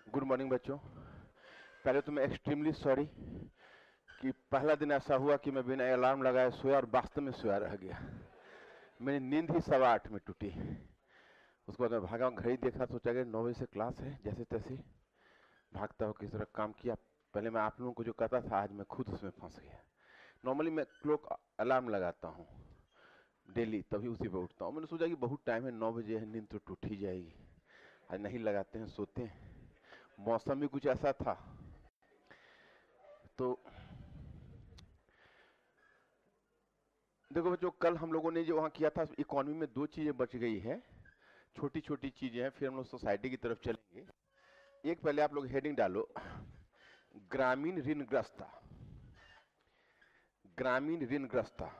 Good morning बच्चों। पहले तो मैं एक्सट्रीमली सॉरी कि पहला दिन ऐसा हुआ कि मैं बिना अलार्म लगाए सोया और वास्तव में सोया रह गया। मेरी नींद ही 8:15 में टूटी। उसके बाद मैं भागा, घड़ी देखा, सोचा कि 9 बजे से क्लास है। जैसे तैसे भागता हुआ किसी तरह काम किया। पहले मैं आप लोगों को जो कहता था, आज मैं खुद उसमें फंस गया। नॉर्मली मैं क्लॉक अलार्म लगाता हूँ डेली, तभी उसी पर उठता हूँ। मैंने सोचा कि बहुत टाइम है, 9 बजे है, नींद तो टूट ही जाएगी। आज नहीं लगाते हैं, सोते हैं। मौसम भी कुछ ऐसा था तो देखो बच्चों, कल हम लोगों ने जो वहाँ किया था, इकोनॉमी में 2 चीजें बच गई है, छोटी छोटी चीजें हैं। फिर हम लोग सोसाइटी की तरफ चलेंगे। एक पहले आप लोग हेडिंग डालो, ग्रामीण ऋणग्रस्ता। ग्रामीण ऋणग्रस्ता।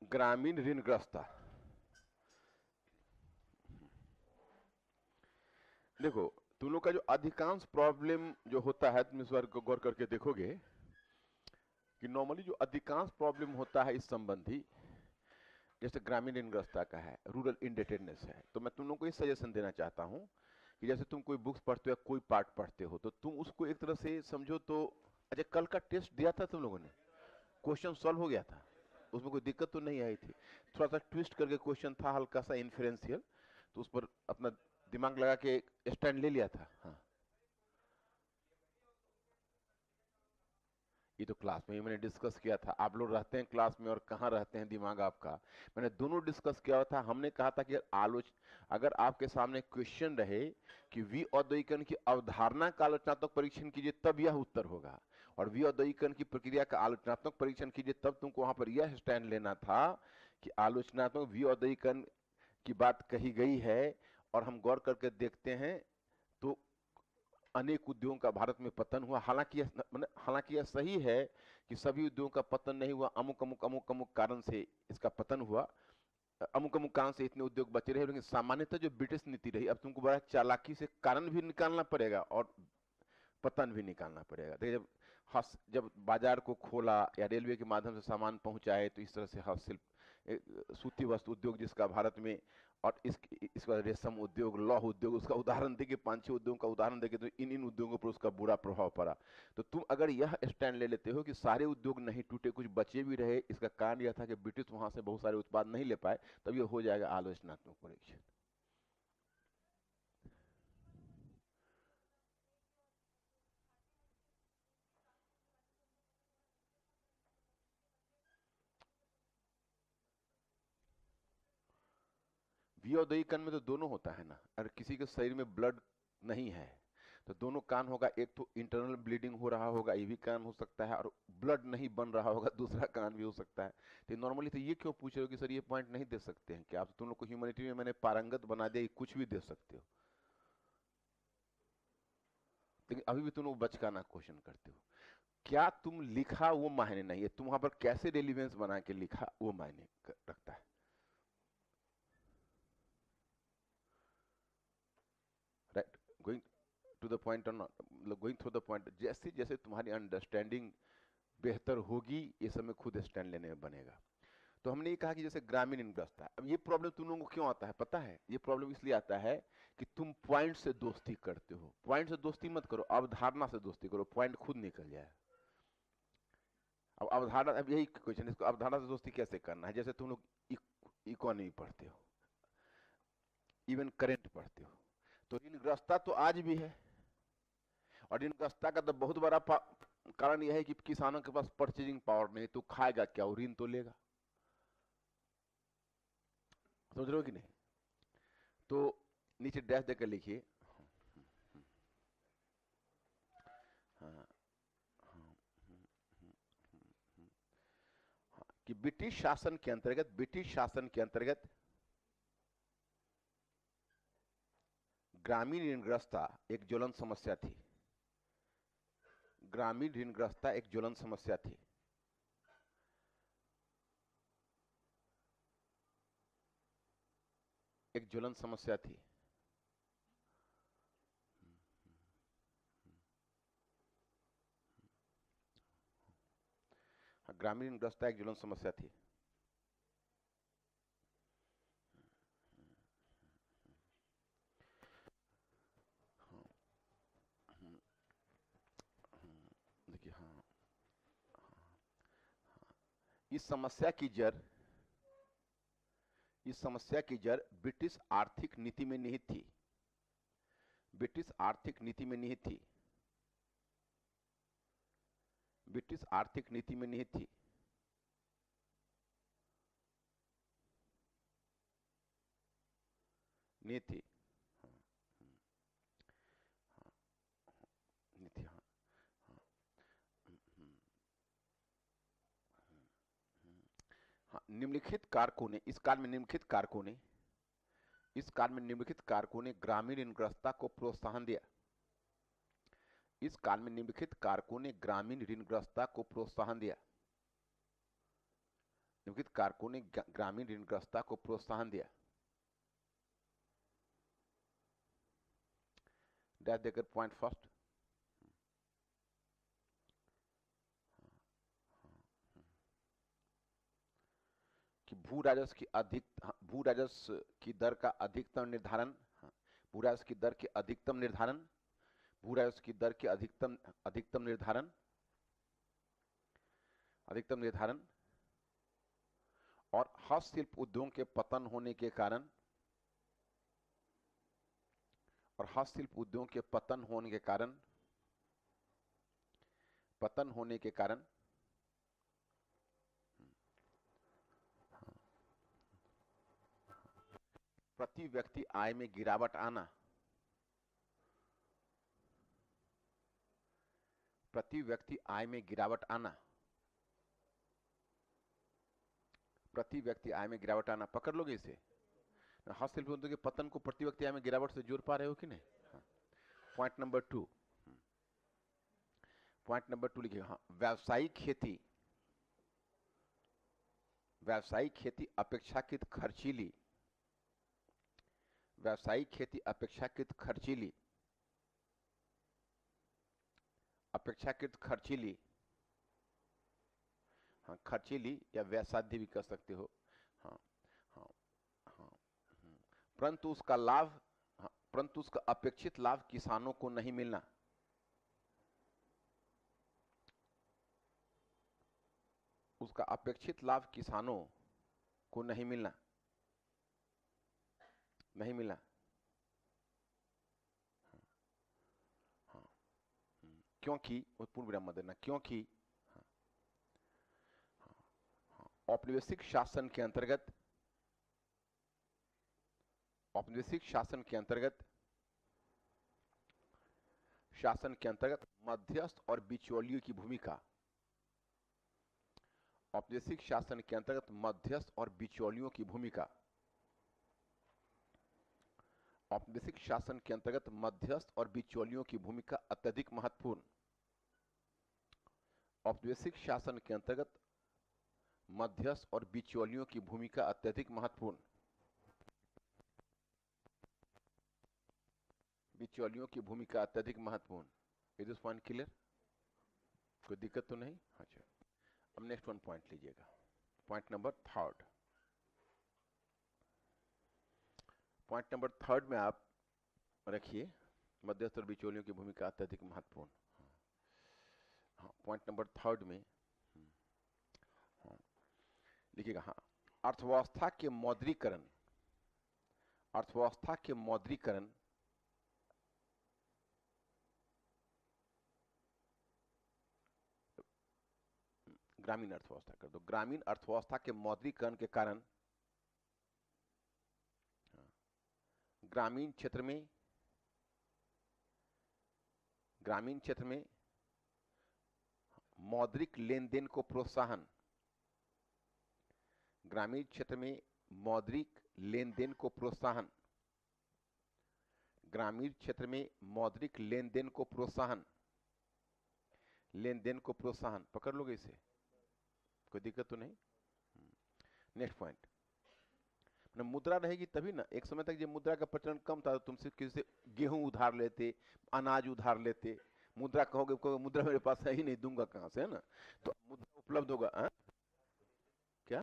ग्रामीण ऋणग्रस्ता। देखो, तुम लोग का जो अधिकांश प्रॉब्लम जो होता है, तुम इस बार गौर करके देखोगे कि नॉर्मली जो अधिकांश प्रॉब्लम होता है इस संबंधी, जैसे ग्रामीण ऋणग्रस्ता का है, रूरल इंडेटेडनेस है, तो मैं तुम लोग को ये सजेशन देना चाहता हूं कि जैसे तुम कोई बुक्स पढ़ते हो या कोई पार्ट पढ़ते हो, तो तुम उसको एक तरह से समझो तो। अच्छा, कल का टेस्ट दिया था तुम लोगों ने? क्वेश्चन सॉल्व हो गया था? उसमें कोई दिक्कत तो नहीं आई थी? थोड़ा सा ट्विस्ट करके क्वेश्चन था, हल्का सा इन्फ्रेंशियल, तो उस पर अपना दिमाग लगा के स्टैंड ले लिया था। हाँ, ये तो क्लास में ही मैंने डिस्कस किया था। आप लोग रहते हैं क्लास में और कहाँ रहते हैं दिमाग आपका। मैंने दोनों डिस्कस किया था। हमने कहा था कि अगर आपके सामने क्वेश्चन रहे कि वी औद्योगिकरण की अवधारणा का आलोचनात्मक परीक्षण कीजिए, तब यह उत्तर होगा, और वी औद्योगिकरण की प्रक्रिया का आलोचनात्मक परीक्षण कीजिए, तब तुमको वहां पर यह स्टैंड लेना था कि आलोचनात्मक वी औद्योगिकरण की बात कही गई है। और हम गौर करके देखते हैं तो अनेक उद्योगों का भारत में पतन हुआ। हालांकि यह सही है कि सभी उद्योगों का पतन नहीं हुआ, अमुक अमुक अमुक अमुक कारण से इसका पतन हुआ, अमुक अमुक कारण से इतने उद्योग बचे रहे। लेकिन सामान्यतः जो ब्रिटिश नीति रही, अब तुमको बड़ा चालाकी से कारण भी निकालना पड़ेगा और पतन भी निकालना पड़ेगा। देखिए, जब बाजार को खोला या रेलवे के माध्यम से सामान पहुंचाए, तो इस तरह से हस्तशिल्प, सूती वस्त्र उद्योग जिसका भारत में, और इसका रेशम उद्योग, लौह उद्योग, उसका उदाहरण देके, 5-6 उद्योगों का उदाहरण देके, तो इन उद्योगों पर उसका बुरा प्रभाव पड़ा। तो तुम अगर यह स्टैंड ले लेते हो कि सारे उद्योग नहीं टूटे, कुछ बचे भी रहे, इसका कारण यह था कि ब्रिटिश वहां से बहुत सारे उत्पाद नहीं ले पाए, तब यह हो जाएगा आलोचनात्मक परीक्षण। वियोदयीकरण में तो दोनों होता है ना। अगर किसी के शरीर में ब्लड नहीं है तो दोनों कारण होगा। एक तो इंटरनल ब्लीडिंग हो रहा होगा, ये भी कारण हो सकता है, और ब्लड नहीं बन रहा होगा, दूसरा कारण भी हो सकता है। तो नॉर्मली तो ये क्यों पूछ रहे हो कि सर ये पॉइंट नहीं दे सकते हैं? कि आप, तुम लोग को ह्यूमैनिटी में मैंने पारंगत बना दिया, कुछ भी दे सकते हो, लेकिन अभी भी तुम लोग बचकाना क्वेश्चन करते हो। क्या तुम लिखा वो मायने नहीं है, तुम वहां पर कैसे रेलिवेंस बना के लिखा वो मायने रखता है। Right, going to the point और नॉट, मतलब गोइंग थ्रू द पॉइंट, जैसे जैसे तुम्हारी अंडरस्टैंडिंग बेहतर होगी, ये सब में खुद स्टैंड लेने में बनेगा। तो हमने ये कहा कि जैसे ग्रामीण इंटरेस्ट है। अब ये प्रॉब्लम तुम लोगों को क्यों आता है पता है? ये प्रॉब्लम इसलिए आता है कि तुम पॉइंट से दोस्ती करते हो। पॉइंट से दोस्ती मत करो, अवधारणा से दोस्ती करो, पॉइंट खुद निकल जाए। अब अवधारणा, अब यही क्वेश्चन, इसको अवधारणा से दोस्ती कैसे करना है? जैसे तुम लोग इकोनॉमी पढ़ते हो, इवन करेंट पढ़ते हो, तो ऋणग्रस्तता तो आज भी है। और ऋणग्रस्तता का तो बहुत बड़ा कारण यह है कि किसानों के पास परचेजिंग पावर नहीं, तो खाएगा क्या? वो ऋण तो लेगा। समझ रहे हो कि नहीं? तो नीचे डैश देकर लिखिए। हाँ, हाँ, कि ब्रिटिश शासन के अंतर्गत ग्रामीण ऋणग्रस्तता एक ज्वलंत समस्या थी। ग्रामीण ऋणग्रस्तता एक ज्वलंत समस्या थी। एक ज्वलंत समस्या थी। हाँ, ग्रामीण ऋणग्रस्तता एक ज्वलंत समस्या थी। इस समस्या की जड़ ब्रिटिश आर्थिक नीति में निहित थी। ब्रिटिश आर्थिक नीति में निहित थी। ब्रिटिश आर्थिक नीति में निहित थी। नीति, नीति, हाँ, हाँ, निम्नलिखित कारकों ने, इस काल में निम्नलिखित कारकों ने ग्रामीण ऋणग्रस्तता को प्रोत्साहन दिया। इस काल में निम्नलिखित कारकों ने ग्रामीण ऋणग्रस्तता को प्रोत्साहन दिया। निम्नलिखित कारकों ने ग्रामीण ऋणग्रस्तता को प्रोत्साहन दिया। डैश देकर पॉइंट फर्स्ट। कि भू राजस्व की दर का अधिकतम निर्धारण, भू राजस्व की दर के अधिकतम निर्धारण, भू राजस्व की दर के अधिकतम निर्धारण और हस्तशिल्प उद्योग के पतन होने के कारण, प्रति व्यक्ति आय में गिरावट आना, प्रति व्यक्ति आय में गिरावट आना, प्रति व्यक्ति आय में गिरावट आना। पकड़ लोगे इसे? हस्तशिल्प उद्योग के पतन को प्रति व्यक्ति आय में गिरावट से जोड़ पा रहे हो कि नहीं? पॉइंट नंबर 2, लिखिए। हाँ, व्यावसायिक खेती अपेक्षाकृत खर्चीली, व्यावसायिक खेती अपेक्षाकृत खर्चीली, हाँ, खर्चीली या व्ययसाध्य भी कह सकते हो। हाँ, हाँ, हाँ, परंतु उसका लाभ, हाँ, परंतु उसका अपेक्षित लाभ किसानों को नहीं मिलना। उसका अपेक्षित लाभ किसानों को नहीं मिलना। हाँ, क्योंकि, पूर्ण विराम मत देना, क्योंकि औपनिवेशिक शासन के अंतर्गत मध्यस्थ और बिचौलियों की भूमिका, औपनिवेशिक शासन के अंतर्गत मध्यस्थ और बिचौलियों की भूमिका, औपनिवेशिक शासन के अंतर्गत मध्यस्थ और बिचौलियों की भूमिका अत्यधिक महत्वपूर्ण। औपनिवेशिक शासन के अंतर्गत मध्यस्थ और बिचौलियों की भूमिका अत्यधिक महत्वपूर्ण। बिचौलियों की भूमिका अत्यधिक महत्वपूर्ण। Is this point clear? कोई दिक्कत तो नहीं? अच्छा, अब नेक्स्ट वन पॉइंट लीजिएगा, पॉइंट नंबर 3। पॉइंट नंबर 3 में आप रखिए मध्यस्थ और बिचौलियों की भूमिका अत्यधिक महत्वपूर्ण। हाँ, पॉइंट नंबर 3 में लिखिएगा। हाँ, अर्थव्यवस्था के मौद्रीकरण ग्रामीण अर्थव्यवस्था कर दो। ग्रामीण अर्थव्यवस्था के मौद्रीकरण के कारण ग्रामीण क्षेत्र में मौद्रिक लेन-देन को प्रोत्साहन, ग्रामीण क्षेत्र में मौद्रिक लेन-देन को प्रोत्साहन, ग्रामीण क्षेत्र में मौद्रिक लेन-देन को प्रोत्साहन, लेन-देन को प्रोत्साहन। पकड़ लोगे इसे? कोई दिक्कत तो नहीं? नेक्स्ट पॉइंट, मुद्रा रहेगी तभी ना। एक समय तक जब मुद्रा का प्रचलन कम था तो तुमसे किसी से गेहूं उधार लेते, अनाज उधार लेते। मुद्रा कहोगे मुद्रा मेरे पास है ही नहीं, दूंगा कहां से, है ना? तो मुद्रा उपलब्ध होगा। क्या?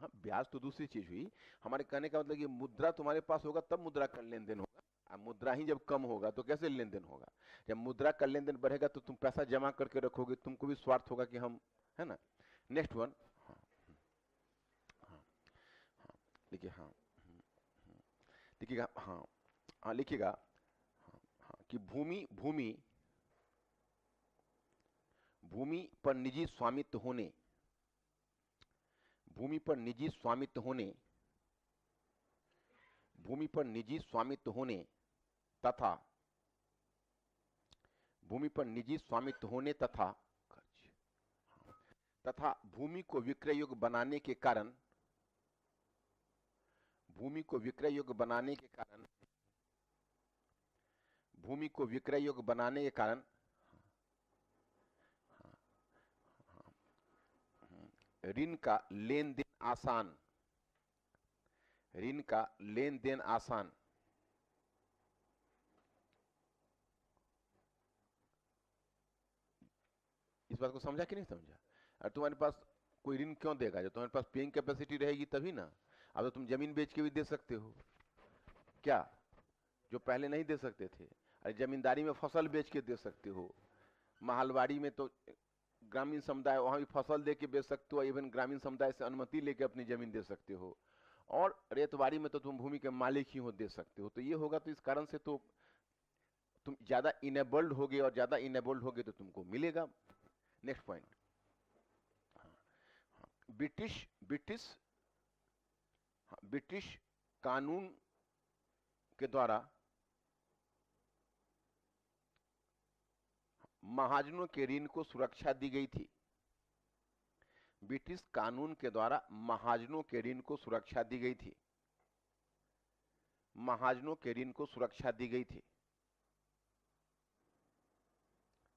हाँ, ब्याज तो दूसरी चीज हुई। हमारे कहने का मतलब कि मुद्रा तुम्हारे पास होगा तब मुद्रा का लेन देन होगा। मुद्रा ही जब कम होगा तो कैसे लेन देन होगा? जब मुद्रा का लेन देन बढ़ेगा तो तुम पैसा जमा करके रखोगे, तुमको भी स्वार्थ होगा कि हम, है ना। नेक्स्ट वन, हाँ हाँ हाँ, लिखिए, हाँ लिखिएगा, हाँ हाँ लिखिएगा, हाँ हाँ कि भूमि भूमि भूमि पर निजी स्वामित्व होने, भूमि पर निजी स्वामित्व होने, भूमि पर निजी स्वामित्व होने तथा भूमि पर निजी स्वामित्व होने तथा भूमि को विक्रय योग्य बनाने के कारण, भूमि को विक्रय योग्य बनाने के कारण, भूमि को विक्रय योग्य बनाने के कारण ऋण का लेन देन आसान, ऋण का लेन देन आसान, इस बात को समझा कि नहीं समझा? और तुम्हारे पास कोई ऋण क्यों देगा? जब तुम्हारे पास पेइंग कैपेसिटी रहेगी तभी ना। अब तो तुम जमीन बेच के भी दे सकते हो क्या, जो पहले नहीं दे सकते थे? अरे जमींदारी में फसल बेच के दे सकते हो, महलवाड़ी में तो ग्रामीण समुदाय वहां भी फसल दे के बेच सकते हो, इवन ग्रामीण समुदाय से अनुमति लेके अपनी जमीन दे सकते हो, और रेतवाड़ी में तो तुम भूमि के मालिक ही हो, दे सकते हो। तो ये होगा तो इस कारण से तो तुम ज्यादा इनेबल्ड होगे, और ज्यादा इनेबल्ड होगे तो तुमको मिलेगा। Next point, British British British कानून के द्वारा महाजनों के ऋण को सुरक्षा दी गई थी। ब्रिटिश कानून के द्वारा महाजनों के ऋण को सुरक्षा दी गई थी, महाजनों के ऋण को सुरक्षा दी गई थी,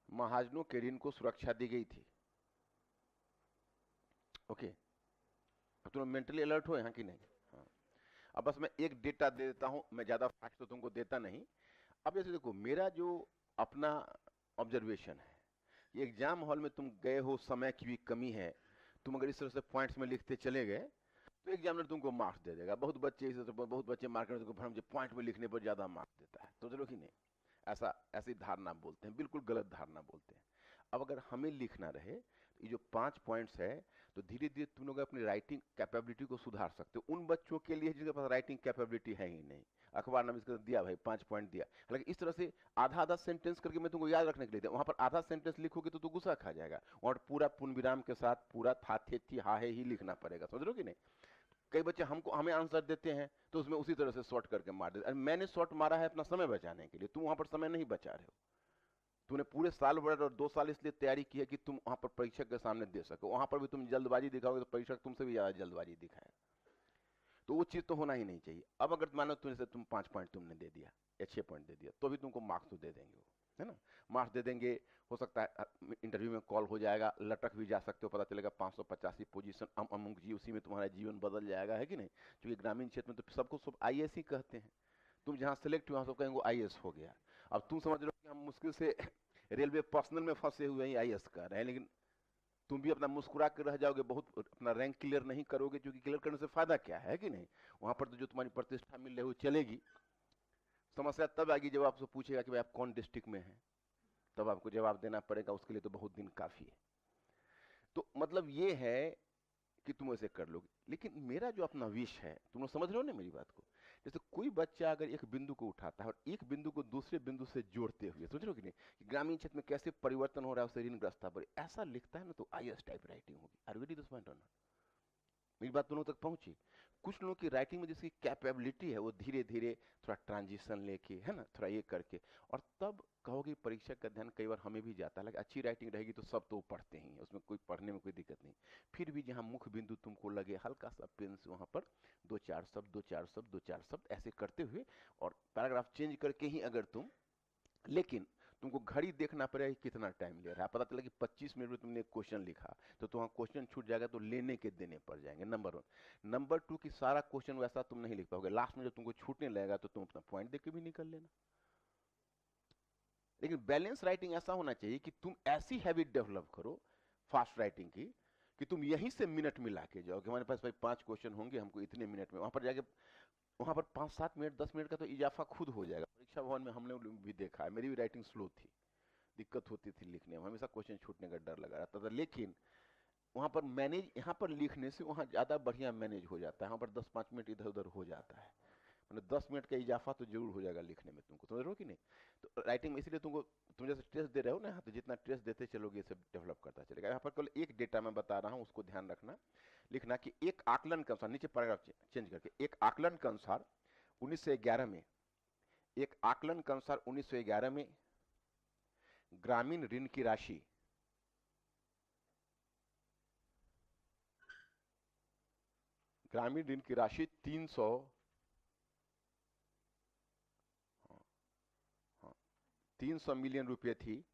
महाजनों के ऋण को सुरक्षा दी गई थी। ओके, अब तुम मेंटली अलर्ट हो यहाँ की नहीं? हाँ, अब बस मैं एक डेटा दे देता हूं, मैं ज्यादा फैक्ट तो तुमको देता नहीं। अब जैसे देखो, मेरा जो अपना ऑब्जर्वेशन है, ये एग्जाम हॉल में तुम गए हो, समय की भी कमी है, तुम अगर इस तरह से पॉइंट्स में लिखते चले गए तो एग्जामिनर तुमको मार्क्स दे देगा। बहुत बच्चे इस तरह से, बहुत बच्चे मार्केट में तुमको पॉइंट में लिखने पर ज्यादा मार्क्स देता है, तो चलो कि नहीं, ऐसा ऐसी धारणा बोलते हैं, बिल्कुल गलत धारणा बोलते हैं। अब अगर हमें लिखना रहे तो ये जो 5 पॉइंट्स है, तो धीरे धीरे तुम लोग अपनी राइटिंग कैपेबिलिटी को सुधार सकते हो। उन बच्चों के लिए जिनके पास राइटिंग कैपेबिलिटी है ही नहीं, अखबार नवीस कर दिया भाई 5 पॉइंट दिया, हालांकि इस तरह से आधा आधा सेंटेंस करके मैं तुमको याद रखने के लिए दिया, वहां पर आधा सेंटेंस लिखोगे तो तू गुस्सा खा जाएगा, और पूरा पूर्ण विराम के साथ पूरा था थे थी हा है ही लिखना पड़ेगा, समझ लो कि नहीं? कई बच्चे हमें आंसर देते हैं तो उसमें उसी तरह से शॉर्ट करके मार देते। मैंने शॉर्ट मारा है अपना समय बचाने के लिए, तुम वहां पर समय नहीं बचा रहे हो। तूने पूरे साल भर और 2 साल इसलिए तैयारी की है कि तुम वहां पर परीक्षक के सामने दे सको, वहां पर भी तुम जल्दबाजी दिखाओगे तो परीक्षक तुमसे भी ज्यादा जल्दबाजी दिखाएगा, तो वो चीज तो होना ही नहीं चाहिए। अब अगर मानो तुम 5 पॉइंट तुमने दे दिया या 6 पॉइंट दे दिया, तो भी तुमको मार्क्स तो दे देंगे वो, है ना, मार्क्स दे देंगे। हो सकता है इंटरव्यू में कॉल हो जाएगा, लटक भी जा सकते हो, पता चलेगा 585 पोजीशन अमुक जी, उसी में तुम्हारा जीवन बदल जाएगा, है कि नहीं? क्योंकि ग्रामीण क्षेत्र में तो सबको सब आईएएस ही कहते हैं, तुम जहां सेलेक्ट हुआ सब कहेंगे आईएएस हो गया। अब तुम समझ रहे हो कि हम मुश्किल से रेलवे पर्सनल में फंसे हुए हैं, आईएएस कर रहे हैं, लेकिन तुम भी अपना मुस्कुरा कर रह जाओगे, बहुत अपना रैंक क्लियर नहीं करोगे, क्योंकि क्लियर करने से फायदा क्या है कि नहीं? वहां पर तो जो तुम्हारी प्रतिष्ठा मिल रही है वो चलेगी। समस्या तब आएगी जब आपसे पूछेगा कि भाई आप कौन डिस्ट्रिक्ट में हैं, तब आपको जवाब देना पड़ेगा, उसके लिए तो बहुत दिन काफी है। तो मतलब ये है कि तुम ऐसे कर लोगे, लेकिन मेरा जो अपना विश है, तुम लोग समझ रहे हो ना मेरी बात को? जैसे कोई बच्चा अगर एक बिंदु को उठाता है और एक बिंदु को दूसरे बिंदु से जोड़ते हुए, सोच रहे हो कि नहीं कि ग्रामीण क्षेत्र में कैसे परिवर्तन हो रहा है, उससे ऋणग्रस्तता पर ऐसा लिखता है ना, तो आईएएस टाइप राइटिंग होगी। Are you getting this point? मेरी बात तुम लोग तक पहुंची? कुछ लोगों की राइटिंग में जिसकी कैपेबिलिटी है, वो धीरे धीरे थोड़ा ट्रांजिशन लेके, है ना, थोड़ा ये करके, और तब कहोगे परीक्षक का ध्यान कई बार हमें भी जाता है, अच्छी राइटिंग रहेगी तो सब तो पढ़ते ही हैं, उसमें कोई पढ़ने में कोई दिक्कत नहीं। फिर भी जहां मुख्य बिंदु तुमको लगे, हल्का सा पेन से वहां पर 2-4 शब्द, 2-4 शब्द, 2-4 शब्द ऐसे करते हुए, और पैराग्राफ चेंज करके ही अगर तुम, लेकिन तुमको घड़ी देखना पड़ेगा कि कितना टाइम ले रहा है। पता चला कि 25 मिनट में तुमने एक क्वेश्चन लिखा, तो तुम्हारा क्वेश्चन छूट जाएगा, तो लेने के देने पड़ जाएंगे, नंबर 1। नंबर 2 कि सारा क्वेश्चन वैसा तुम नहीं लिख पाओगे, लास्ट में जब तुमको छूटने लगेगा तो तुम अपना पॉइंट देख के भी निकल लेना। लेकिन बैलेंस राइटिंग ऐसा होना चाहिए कि तुम ऐसी हैबिट डेवलप करो फास्ट राइटिंग की, कि तुम यहीं से मिनट मिला के जाओ कि हमारे पास भाई 5 क्वेश्चन होंगे, हमको इतने मिनट में, वहां पर जाके वहां पर 5-7 मिनट 10 मिनट का तो इजाफा खुद हो जाएगा। परीक्षा भवन में हमने भी देखा है, मेरी भी राइटिंग स्लो थी, दिक्कत होती थी लिखने में, हमेशा क्वेश्चन छूटने का डर लगा रहता था। लेकिन वहां पर मैनेज, यहाँ पर लिखने से वहां ज्यादा बढ़िया मैनेज हो जाता है, वहां पर 10-5 मिनट इधर उधर हो जाता है, मतलब 10 मिनट का इजाफा तो जरूर हो जाएगा लिखने में तुमको, समझ रहे हो कि नहीं। तो राइटिंग में इसलिए तुमको, तुम जैसे टेस्ट दे रहे हो ना यहाँ, तो जितना टेस्ट देते चलोगे ये सब डेवलप करता चलेगा। यहाँ पर केवल एक डेटा मैं बता रहा हूँ, उसको ध्यान रखना, लिखना कि एक आकलन के अनुसार, नीचे पैराग्राफ चेंज करके, एक आकलन के अनुसार 1911 में, एक आकलन के अनुसार 1911 में ग्रामीण ऋण की राशि ग्रामीण ऋण की राशि 300 मिलियन रुपए थी,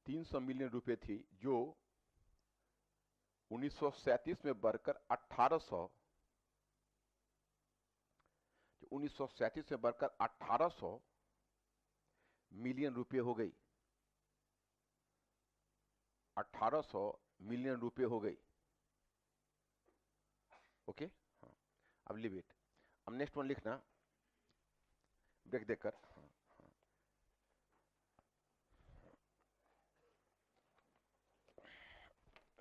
300 मिलियन रुपए थी, जो 1937 में बढ़कर 1800 मिलियन रुपए हो गई, 1800 मिलियन रुपए हो गई। ओके, हाँ, अब लिव इट। अब नेक्स्ट वन लिखना ब्रेक देकर। हाँ, हाँ।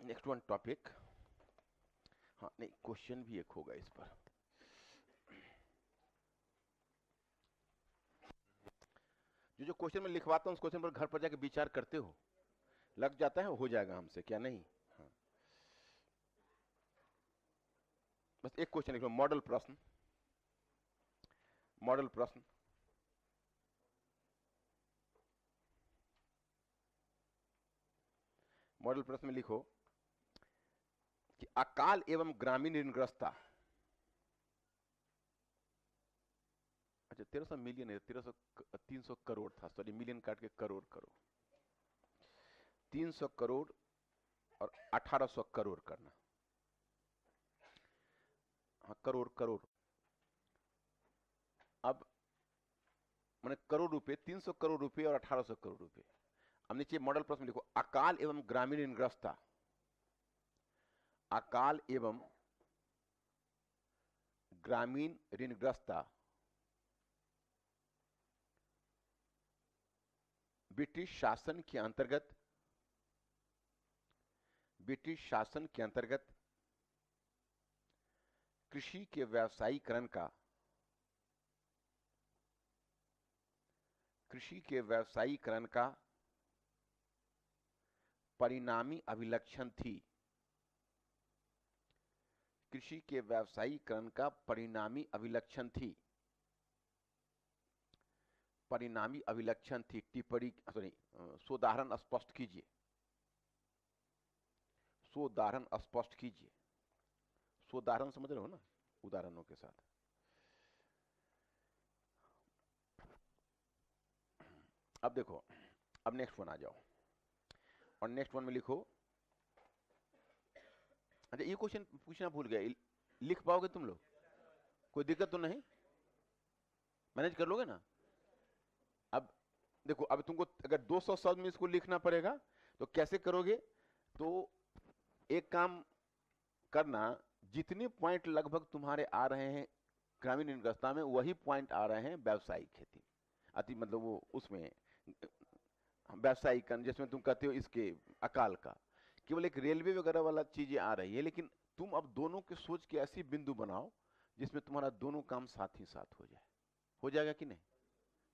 नेक्स्ट वन टॉपिक, हाँ नहीं, क्वेश्चन भी एक होगा इस पर। जो जो क्वेश्चन मैं लिखवाता हूँ उस क्वेश्चन पर घर पर जाके विचार करते हो, लग जाता है, हो जाएगा हमसे, क्या नहीं। हाँ, बस एक क्वेश्चन लिख लो, मॉडल प्रश्न, मॉडल प्रश्न। मॉडल प्रश्न में लिखो कि अकाल एवं ग्रामीण ऋणग्रस्तता, अच्छा 1300 मिलियन है, 300 करोड़ था, सॉरी मिलियन काट के करोड़ करो, 300 करोड़ और 1800 करोड़ करना, हाँ करोड़ करोड़। अब मैंने करोड़ रुपए, 300 करोड़ रुपए और 1800 करोड़ रुपए। अब नीचे मॉडल प्रश्न लिखो, अकाल एवं ग्रामीण ऋणग्रस्तता, अकाल एवं ग्रामीण ऋणग्रस्तता ब्रिटिश शासन के अंतर्गत, ब्रिटिश शासन के अंतर्गत कृषि के व्यावसायीकरण का, कृषि के व्यावसायीकरण का परिणामी अभिलक्षण थी, कृषि के व्यावसायीकरण का परिणामी अभिलक्षण थी, परिणामी अभिलक्षण थी, टिप्पणी, सॉरी सोदाहरण स्पष्ट कीजिए, सोदाहरण स्पष्ट कीजिए, सोदाहरण समझ रहे हो ना, उदाहरणों के साथ। अब देखो, अब नेक्स्ट वन आ जाओ, और नेक्स्ट वन में लिखो, अच्छा ये क्वेश्चन पूछना भूल गया, लिख पाओगे तुम लोग, कोई दिक्कत तो नहीं, मैनेज कर लोगे ना। अब देखो, अब तुमको अगर 200 शब्द में इसको लिखना पड़ेगा तो कैसे करोगे, तो एक काम करना, जितने पॉइंट लगभग तुम्हारे आ रहे हैं ग्रामीण ऋणग्रस्तता में, वही पॉइंट आ रहे हैं व्यावसायिक खेती, अति मतलब वो उसमें व्यावसायिक, जिसमें तुम कहते हो इसके अकाल का, केवल एक रेलवे वगैरह वाला चीजें आ रही है, लेकिन तुम अब दोनों के सोच के ऐसी बिंदु बनाओ जिसमें तुम्हारा दोनों काम साथ ही साथ हो जाए, हो जाएगा कि नहीं।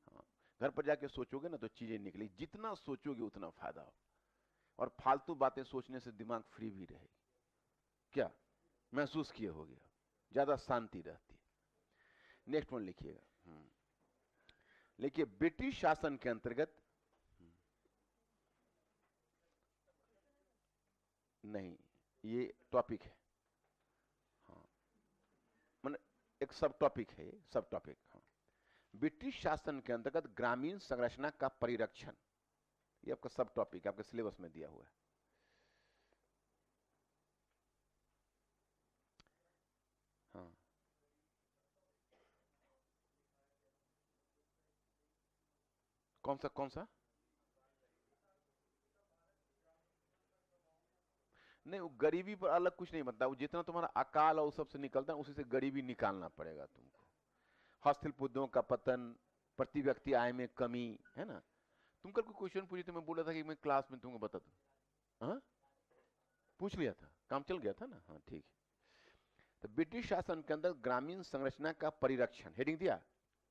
हाँ, घर पर जाके सोचोगे ना तो चीजें निकली, जितना सोचोगे उतना फायदा हो, और फालतू बातें सोचने से दिमाग फ्री भी रहेगी, क्या महसूस किए होगे, ज्यादा शांति रहती है। नेक्स्ट वन लिखिएगा, देखिए ब्रिटिश शासन के अंतर्गत, नहीं ये टॉपिक है, हाँ मतलब एक सब टॉपिक है, सब टॉपिक, हाँ। ब्रिटिश शासन के अंतर्गत ग्रामीण संरचना का परिरक्षण, ये आपका सब टॉपिक आपके सिलेबस में दिया हुआ है। हाँ, कौन सा कौन सा, नहीं वो गरीबी पर अलग कुछ नहीं बनता, वो जितना तुम्हारा अकाल और सबसे निकलता है उसी से गरीबी निकालना पड़ेगा तुमको। हस्तशिल्प उद्योग का पतन, प्रति व्यक्ति आय में कमी, है ना। तुम कल को क्वेश्चन पूछे तो मैं बोला था कि मैं क्लास में तुमको बता दूं, हाँ पूछ लिया था, काम चल गया था ना, हाँ ठीक है। तो ब्रिटिश शासन के अंदर ग्रामीण संरचना का परिरक्षण, हेडिंग दिया,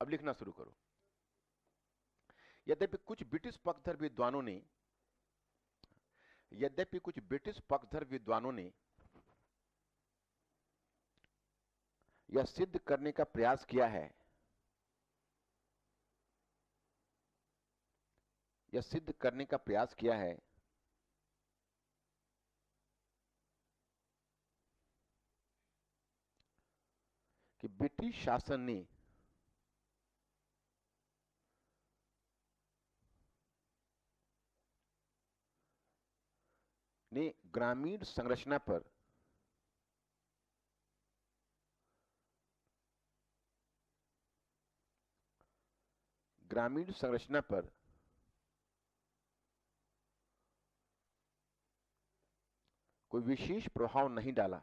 अब लिखना शुरू करो। यद्यपि कुछ ब्रिटिश पक्षधर विद्वानों ने यह सिद्ध करने का प्रयास किया है, कि ब्रिटिश शासन ने ग्रामीण संरचना पर कोई विशेष प्रभाव नहीं डाला,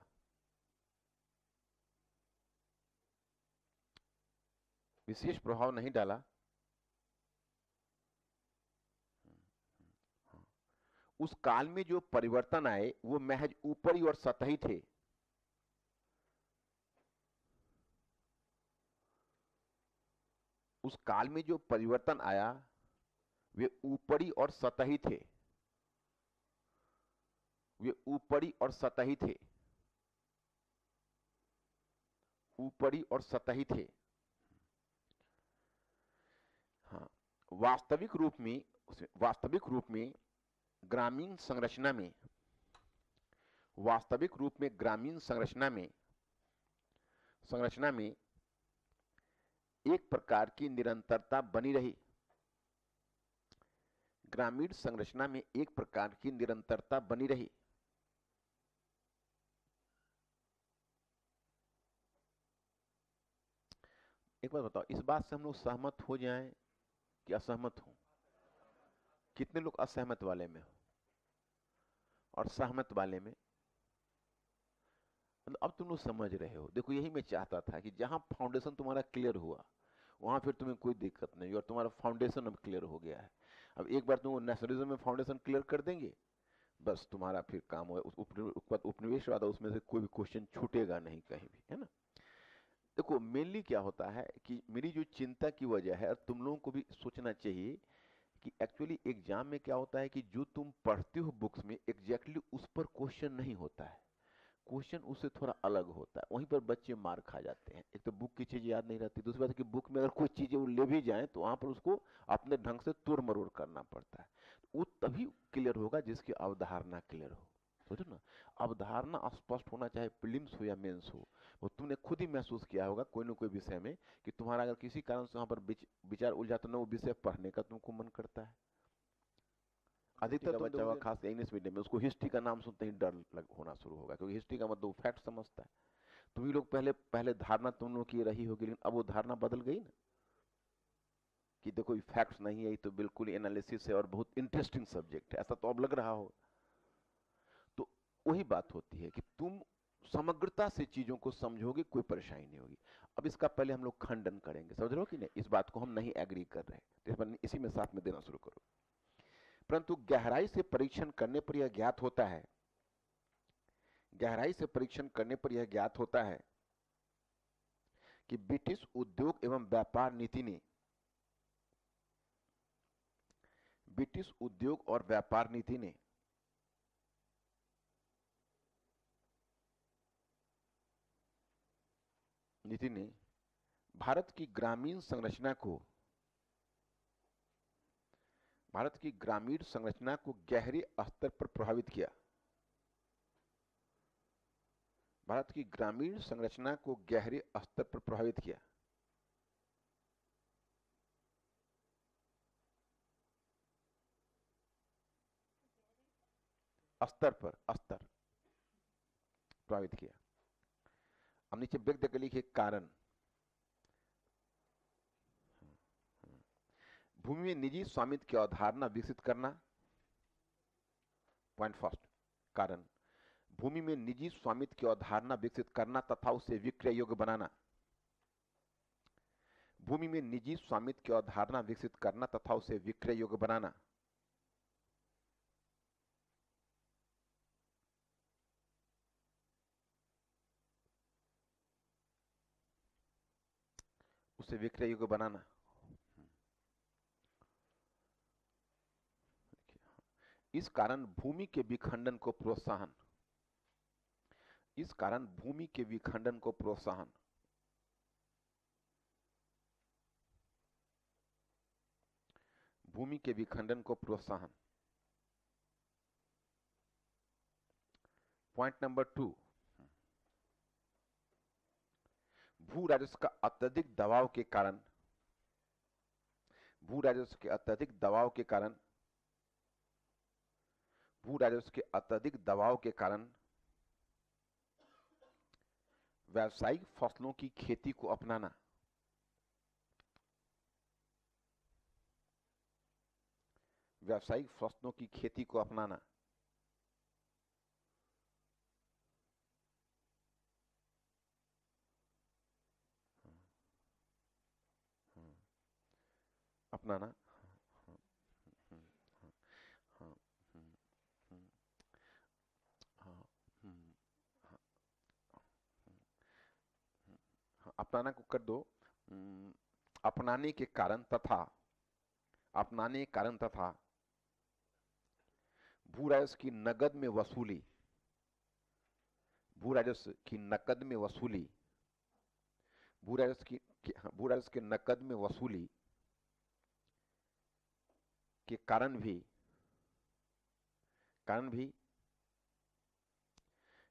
उस काल में जो परिवर्तन आए वो महज ऊपरी और सतही थे। उस काल में जो परिवर्तन आया वे ऊपरी और सतही थे, ऊपरी और सतही थे। हाँ, वास्तविक रूप में ग्रामीण संरचना में एक प्रकार की निरंतरता बनी रही। ग्रामीण संरचना में एक प्रकार की निरंतरता बनी रही। एक बात बताओ, इस बात से हम लोग सहमत हो जाएं कि असहमत हो? कितने लोग असहमत वाले में हो और सहमत वाले में? मतलब अब तुम लोग समझ रहे हो। देखो, यही मैं चाहता था कि जहां फाउंडेशन तुम्हारा क्लियर हुआ वहां फिर तुम्हें कोई दिक्कत नहीं, और तुम्हारा फाउंडेशन अब क्लियर हो गया है। अब एक बार तुम नेशनलिज्म में फाउंडेशन क्लियर कर देंगे, बस तुम्हारा फिर काम हो, उपनिवेशवाद, उसमें से कोई भी क्वेश्चन छूटेगा नहीं कहीं भी, है ना। देखो, मेनली क्या होता है कि मेरी जो चिंता की वजह है, और तुम लोगों को भी सोचना चाहिए कि एक्चुअली एग्जाम में क्या होता है कि जो तुम पढ़ते हो बुक्स में एग्जैक्टली उस पर क्वेश्चन नहीं होता है, क्वेश्चन उससे थोड़ा अलग होता है। वहीं पर बच्चे मार खा जाते हैं। एक तो बुक की चीज याद नहीं रहती, दूसरी बात है कि बुक में अगर कोई चीजें वो ले भी जाएं तो वहां पर उसको अपने ढंग से तोड़ मरोड़ करना पड़ता है। वो तभी क्लियर होगा जिसकी अवधारणा क्लियर हो। सोचो ना, अवधारणा स्पष्ट होना, चाहे प्रीलिम्स हो या मेंस हो। वो तुमने खुद ही महसूस किया होगा कोई न कोई विषय में कि तुम्हारा अगर किसी कारण से वहां पर विचार उलझा तो ना वो विषय पढ़ने का तुमको मन करता है। अधिकतर का बच्चा हुआ खास इंग्लिश मीडियम में, उसको हिस्ट्री का नाम सुनते ही डर होना शुरू होगा, क्योंकि हिस्ट्री का मतलब फैक्ट समझता है। तुम लोग पहले धारणा तुम लोग की रही होगी, लेकिन अब वो धारणा बदल गई ना कि देखो ये फैक्ट्स नहीं है, ये तो बिल्कुल एनालिसिस है और बहुत इंटरेस्टिंग सब्जेक्ट है, ऐसा तो अब लग रहा हो। तो वही बात होती है कि तुम समग्रता से चीजों को समझोगे, कोई परेशानी नहीं होगी। अब इसका पहले हम लोग खंडन करेंगे, समझ रहे हो कि नहीं? इस बात को हम नहीं एग्री कर रहे, तो इसी में साथ में देना शुरू करो। परंतु गहराई से परीक्षण करने पर यह ज्ञात होता है, कि ब्रिटिश उद्योग एवं व्यापार नीति ने भारत की ग्रामीण संरचना को गहरे स्तर पर प्रभावित किया। स्तर प्रभावित किया। अब नीचे ब्रेक देकर लिखिए कारण। भूमि में निजी स्वामित्व की अवधारणा विकसित करना। पॉइंट फर्स्ट, कारण। भूमि में निजी स्वामित्व की अवधारणा विकसित करना तथा उसे विक्रय योग्य बनाना। भूमि में निजी स्वामित्व की अवधारणा विकसित करना तथा उसे विक्रय योग्य बनाना। उसे विक्रय योग्य बनाना। इस कारण भूमि के विखंडन को प्रोत्साहन, इस कारण भूमि के विखंडन को प्रोत्साहन, भूमि के विखंडन को प्रोत्साहन। पॉइंट नंबर 2, भू राजस्व का अत्यधिक दबाव के कारण, भू राजस्व के अत्यधिक दबाव के कारण, भू राजस्व के अत्यधिक दबाव के कारण व्यावसायिक फसलों की खेती को अपनाना, व्यावसायिक फसलों की खेती को अपनाना, अपनाना, अपनाना को कर दो। अपनाने के कारण तथा, अपनाने के कारण तथा भू राजस्व की नकद में वसूली, भू राजस्व की नकद में वसूली, भू राजस्व भू राजस्व के नकद में वसूली के कारण भी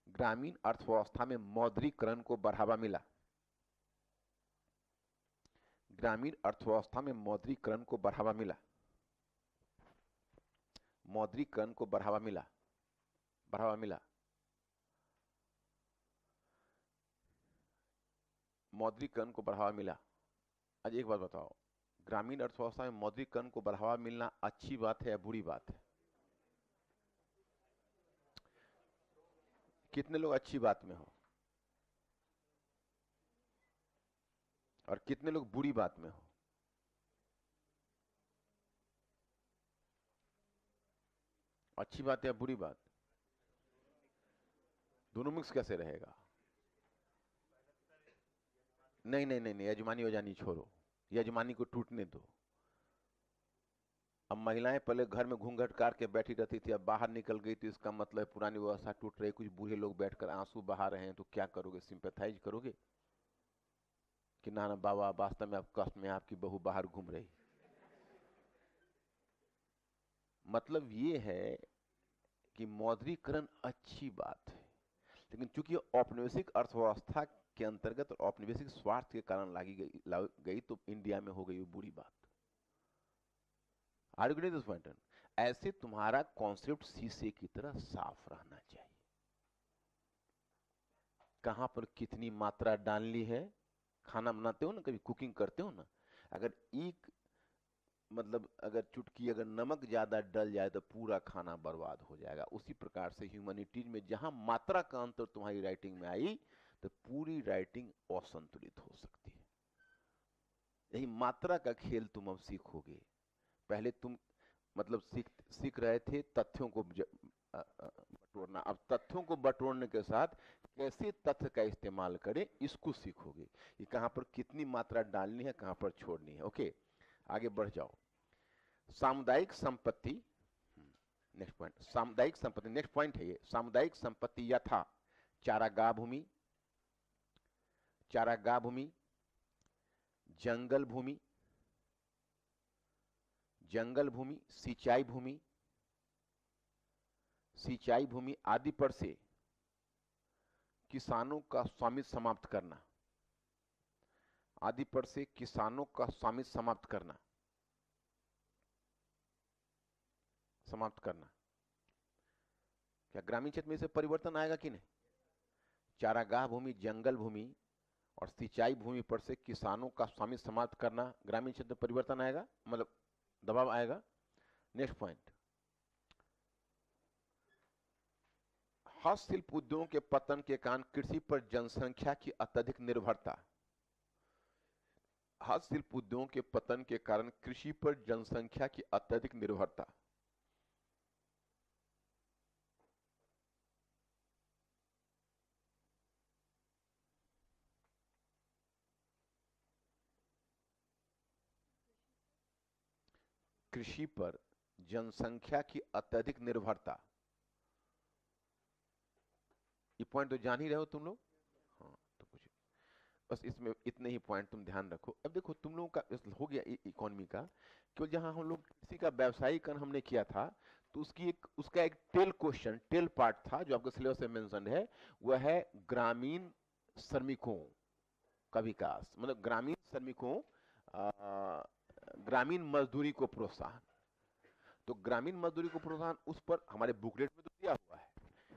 ग्रामीण अर्थव्यवस्था में मौद्रीकरण को बढ़ावा मिला, ग्रामीण अर्थव्यवस्था में मौद्रीकरण को बढ़ावा मिला, मौद्रीकरण को बढ़ावा मिला, बढ़ावा मिला, मौद्रीकरण को बढ़ावा मिला। आज एक बात बताओ, ग्रामीण अर्थव्यवस्था में मौद्रीकरण को बढ़ावा मिलना अच्छी बात है या बुरी बात है? कितने लोग अच्छी बात में हो और कितने लोग बुरी बात में हो? अच्छी बात या बुरी बात? दोनों मिक्स कैसे रहेगा? नहीं नहीं नहीं नहीं, यजमानी वजानी छोड़ो, यजमानी को टूटने दो। अब महिलाएं पहले घर में घूंघट काट के बैठी रहती थी, अब बाहर निकल गई तो इसका मतलब पुरानी व्यवस्था टूट रही। कुछ बूढ़े लोग बैठकर आंसू बहा रहे हैं, तो क्या करोगे? सिंपैथाइज करोगे कि ना ना बाबा, वास्तव में आप कष्ट में आपकी बहू बाहर घूम रही? मतलब ये है कि मौद्रीकरण अच्छी बात है, लेकिन चूंकि औपनिवेशिक अर्थव्यवस्था के अंतर्गत और औपनिवेशिक स्वार्थ के कारण लाई गई तो इंडिया में हो गई वो बुरी बात। Are you getting this point? ऐसे तुम्हारा कॉन्सेप्ट शीशे की तरह साफ रहना चाहिए। कहां पर कितनी मात्रा डालनी है? खाना बनाते हो ना, कभी कुकिंग करते हो ना, अगर एक मतलब अगर चुटकी अगर नमक ज्यादा डल जाए तो पूरा खाना बर्बाद हो जाएगा। उसी प्रकार से ह्यूमैनिटीज में जहां मात्रा का अंतर तुम्हारी राइटिंग में आई तो पूरी राइटिंग असंतुलित हो सकती है। यही मात्रा का खेल तुम अब सीखोगे। पहले तुम मतलब सीख रहे थे तथ्यों को बटोरना, अब तथ्यों को बटोरने के साथ कैसे तथ्य का इस्तेमाल करें इसको सीखोगे, कि कहां पर कितनी मात्रा डालनी है, कहां पर छोड़नी है। ओके, आगे बढ़ जाओ। सामुदायिक संपत्ति, नेक्स्ट पॉइंट, सामुदायिक संपत्ति, नेक्स्ट पॉइंट है ये। सामुदायिक संपत्ति यथा चारागाह भूमि, चारागाह भूमि, जंगल भूमि, जंगल भूमि, सिंचाई भूमि, सिंचाई भूमि आदि पर से किसानों का स्वामित्व समाप्त करना, आदि पर से किसानों का स्वामित्व समाप्त करना, समाप्त करना। क्या ग्रामीण क्षेत्र में इसे परिवर्तन आएगा कि नहीं? चारागाह भूमि, जंगल भूमि और सिंचाई भूमि पर से किसानों का स्वामित्व समाप्त करना, ग्रामीण क्षेत्र में परिवर्तन आएगा, मतलब दबाव आएगा। नेक्स्ट पॉइंट, हस्तशिल्प उद्योगों के पतन के कारण कृषि पर जनसंख्या की अत्यधिक निर्भरता, हस्तशिल्प उद्योगों के पतन के कारण कृषि पर जनसंख्या की अत्यधिक निर्भरता। कृषि पर जनसंख्या की अत्यधिक निर्भरता, ये पॉइंट तो जान ही रहे हो तुम लोग। हाँ तो कुछ बस इसमें इतने ही पॉइंट तुम ध्यान रखो। अब देखो तुम लोगों का हो गया इकोनॉमी का, क्यों जहां हम लोग कृषि का व्यवसायीकरण हमने किया था, तो उसका एक टेल क्वेश्चन, टेल पार्ट था जो आपके सिलेबस में मेंशन है, वह है ग्रामीण श्रमिकों का विकास, मतलब ग्रामीण श्रमिकों, ग्रामीण मजदूरी को प्रोत्साहन। तो ग्रामीण मजदूरी को प्रोत्साहन उस पर हमारे बुकलेट में तो दिया हुआ है,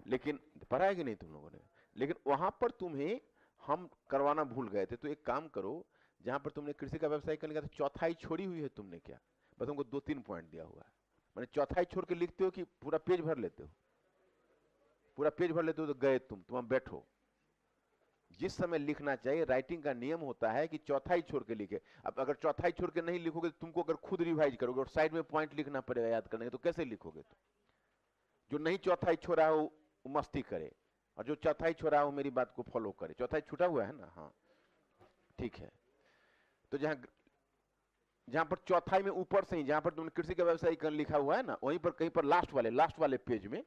लेकिन पढ़ा है कि नहीं तुम लोगों ने, लेकिन वहां पर तुम्हें हम करवाना भूल गए थे। तो एक काम करो, जहां पर तुमने कृषि का व्यवसाय करने का तो चौथाई छोड़ी हुई है तुमने, क्या बस तुमको 2-3 पॉइंट दिया हुआ है, मैंने चौथाई छोड़ के लिखते हो कि पूरा पेज भर लेते हो? पूरा पेज भर लेते हो तो गए तुम बैठो। जिस समय लिखना चाहिए, राइटिंग का नियम होता है कि चौथाई छोड़ के लिखे। अब अगर चौथाई छोड़ के नहीं लिखोगे, तुमको अगर खुद रिवाइज करोगे और साइड में पॉइंट लिखना पड़ेगा याद करने के, तो कैसे लिखोगे? तो जो नहीं चौथाई छोड़ा है वो मस्ती करे, और जो चौथाई छोड़ा है वो मेरी बात को फॉलो करे। चौथाई छूटा हुआ है ना? हाँ ठीक है। तो जहां जहां पर चौथाई में ऊपर से ही, जहां पर तुमने कृषि का व्यवसायीकरण लिखा हुआ है ना, वहीं पर कहीं पर लास्ट वाले पेज में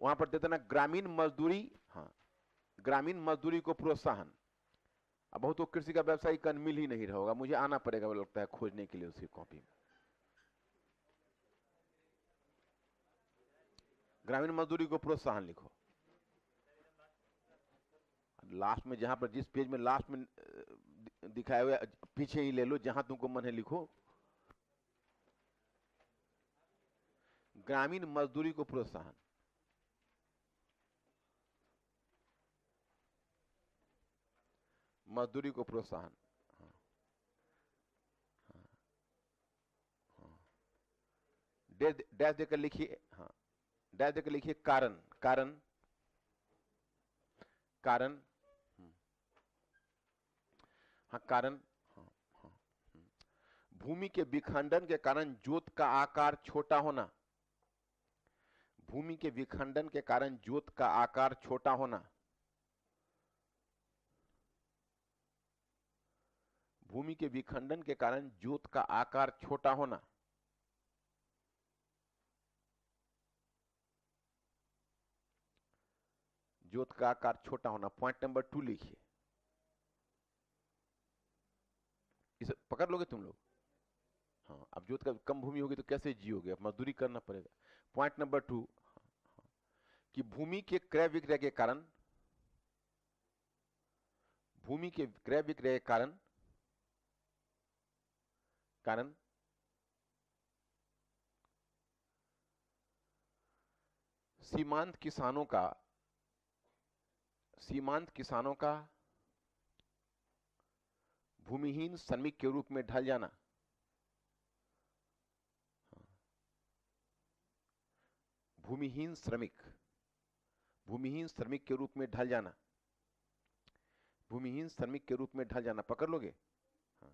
वहां पर देते ना ग्रामीण मजदूरी। हाँ, ग्रामीण मजदूरी को प्रोत्साहन। अब बहुत तो कृषि का व्यवसायीकरण मिल ही नहीं रहा होगा, मुझे आना पड़ेगा लगता है खोजने के लिए उसकी कॉपी में। ग्रामीण मजदूरी को प्रोत्साहन लिखो। लास्ट में, जहां पर जिस पेज में लास्ट में दिखाया हुआ, पीछे ही ले लो, जहां तुमको मन है लिखो। ग्रामीण मजदूरी को प्रोत्साहन, मजदूरी को प्रोत्साहन। हाँ, हाँ, हाँ। डैश देकर लिखिए। हाँ, डैश देकर लिखिए कारण, कारण, कारण। हाँ कारण। हाँ, हाँ। भूमि के विखंडन के कारण जोत का आकार छोटा होना, भूमि के विखंडन के कारण जोत का आकार छोटा होना, भूमि के विखंडन के कारण जोत का आकार छोटा होना। जोत का आकार छोटा होना, पॉइंट नंबर 2 लिखिए। इसे पकड़ लोगे तुम लोग? हाँ, अब जोत का कम भूमि होगी तो कैसे जियोगे? अब मजदूरी करना पड़ेगा। पॉइंट नंबर 2 कि भूमि के क्रय विक्रय के कारण, भूमि के क्रय विक्रय के कारण, कारण सीमांत किसानों का, सीमांत किसानों का भूमिहीन श्रमिक के रूप में ढल जाना, भूमिहीन श्रमिक, भूमिहीन श्रमिक के रूप में ढल जाना, भूमिहीन श्रमिक के रूप में ढल जाना। पकड़ लोगे? हाँ।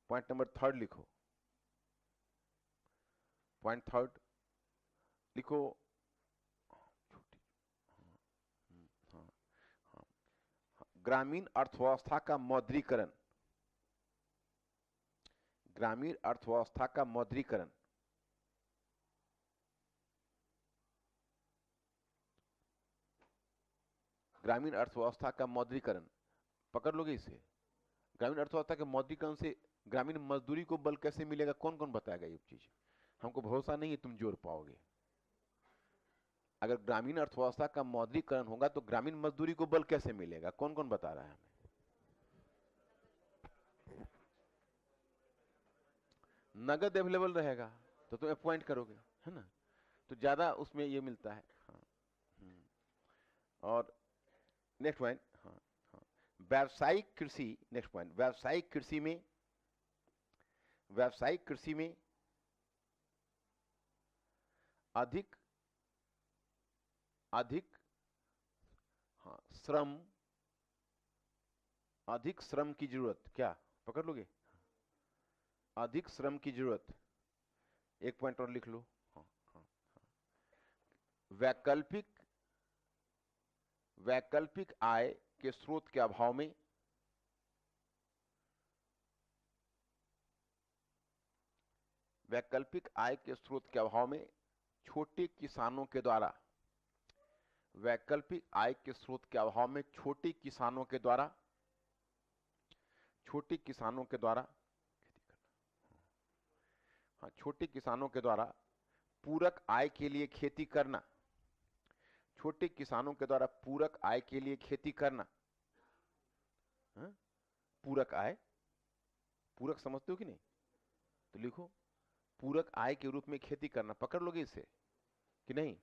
पॉइंट नंबर 3 लिखो, पॉइंट 3 लिखो। हाँ, हाँ, हाँ। ग्रामीण अर्थव्यवस्था का मौद्रीकरण, ग्रामीण अर्थव्यवस्था का मौद्रीकरण, ग्रामीण अर्थव्यवस्था का मौद्रीकरण। पकड़ लोगे इसे? ग्रामीण अर्थव्यवस्था के मौद्रीकरण से ग्रामीण मजदूरी को बल कैसे मिलेगा? कौन कौन बताएगा ये चीज? हमको भरोसा नहीं है तुम जोड़ पाओगे। अगर ग्रामीण अर्थव्यवस्था का मौद्रीकरण होगा तो ग्रामीण मजदूरी को बल कैसे मिलेगा? कौन कौन बता रहा है हमें? नगद अवेलेबल रहेगा तो तुम अपॉइंट करोगे, है ना? तो ज्यादा उसमें ये मिलता है। हाँ। और नेक्स्ट पॉइंट, हाँ, हाँ, व्यावसायिक कृषि। नेक्स्ट पॉइंट, व्यावसायिक कृषि में, व्यावसायिक कृषि में अधिक, अधिक, हाँ, श्रम, अधिक श्रम की जरूरत। क्या पकड़ लोगे? अधिक श्रम की जरूरत। एक पॉइंट और लिख लो। हाँ, हाँ, हाँ। वैकल्पिक, वैकल्पिक आय के स्रोत के अभाव में, वैकल्पिक आय के स्रोत के अभाव में छोटे किसानों के द्वारा, वैकल्पिक आय के स्रोत के अभाव में छोटे किसानों के द्वारा खेती करना, हाँ, छोटे किसानों के द्वारा पूरक आय के लिए खेती करना, छोटे किसानों के द्वारा पूरक आय के लिए खेती करना, हाँ? पूरक आय, पूरक समझते हो कि नहीं? तो लिखो पूरक आय के रूप में खेती करना, पकड़ लोगे इसे कि नहीं?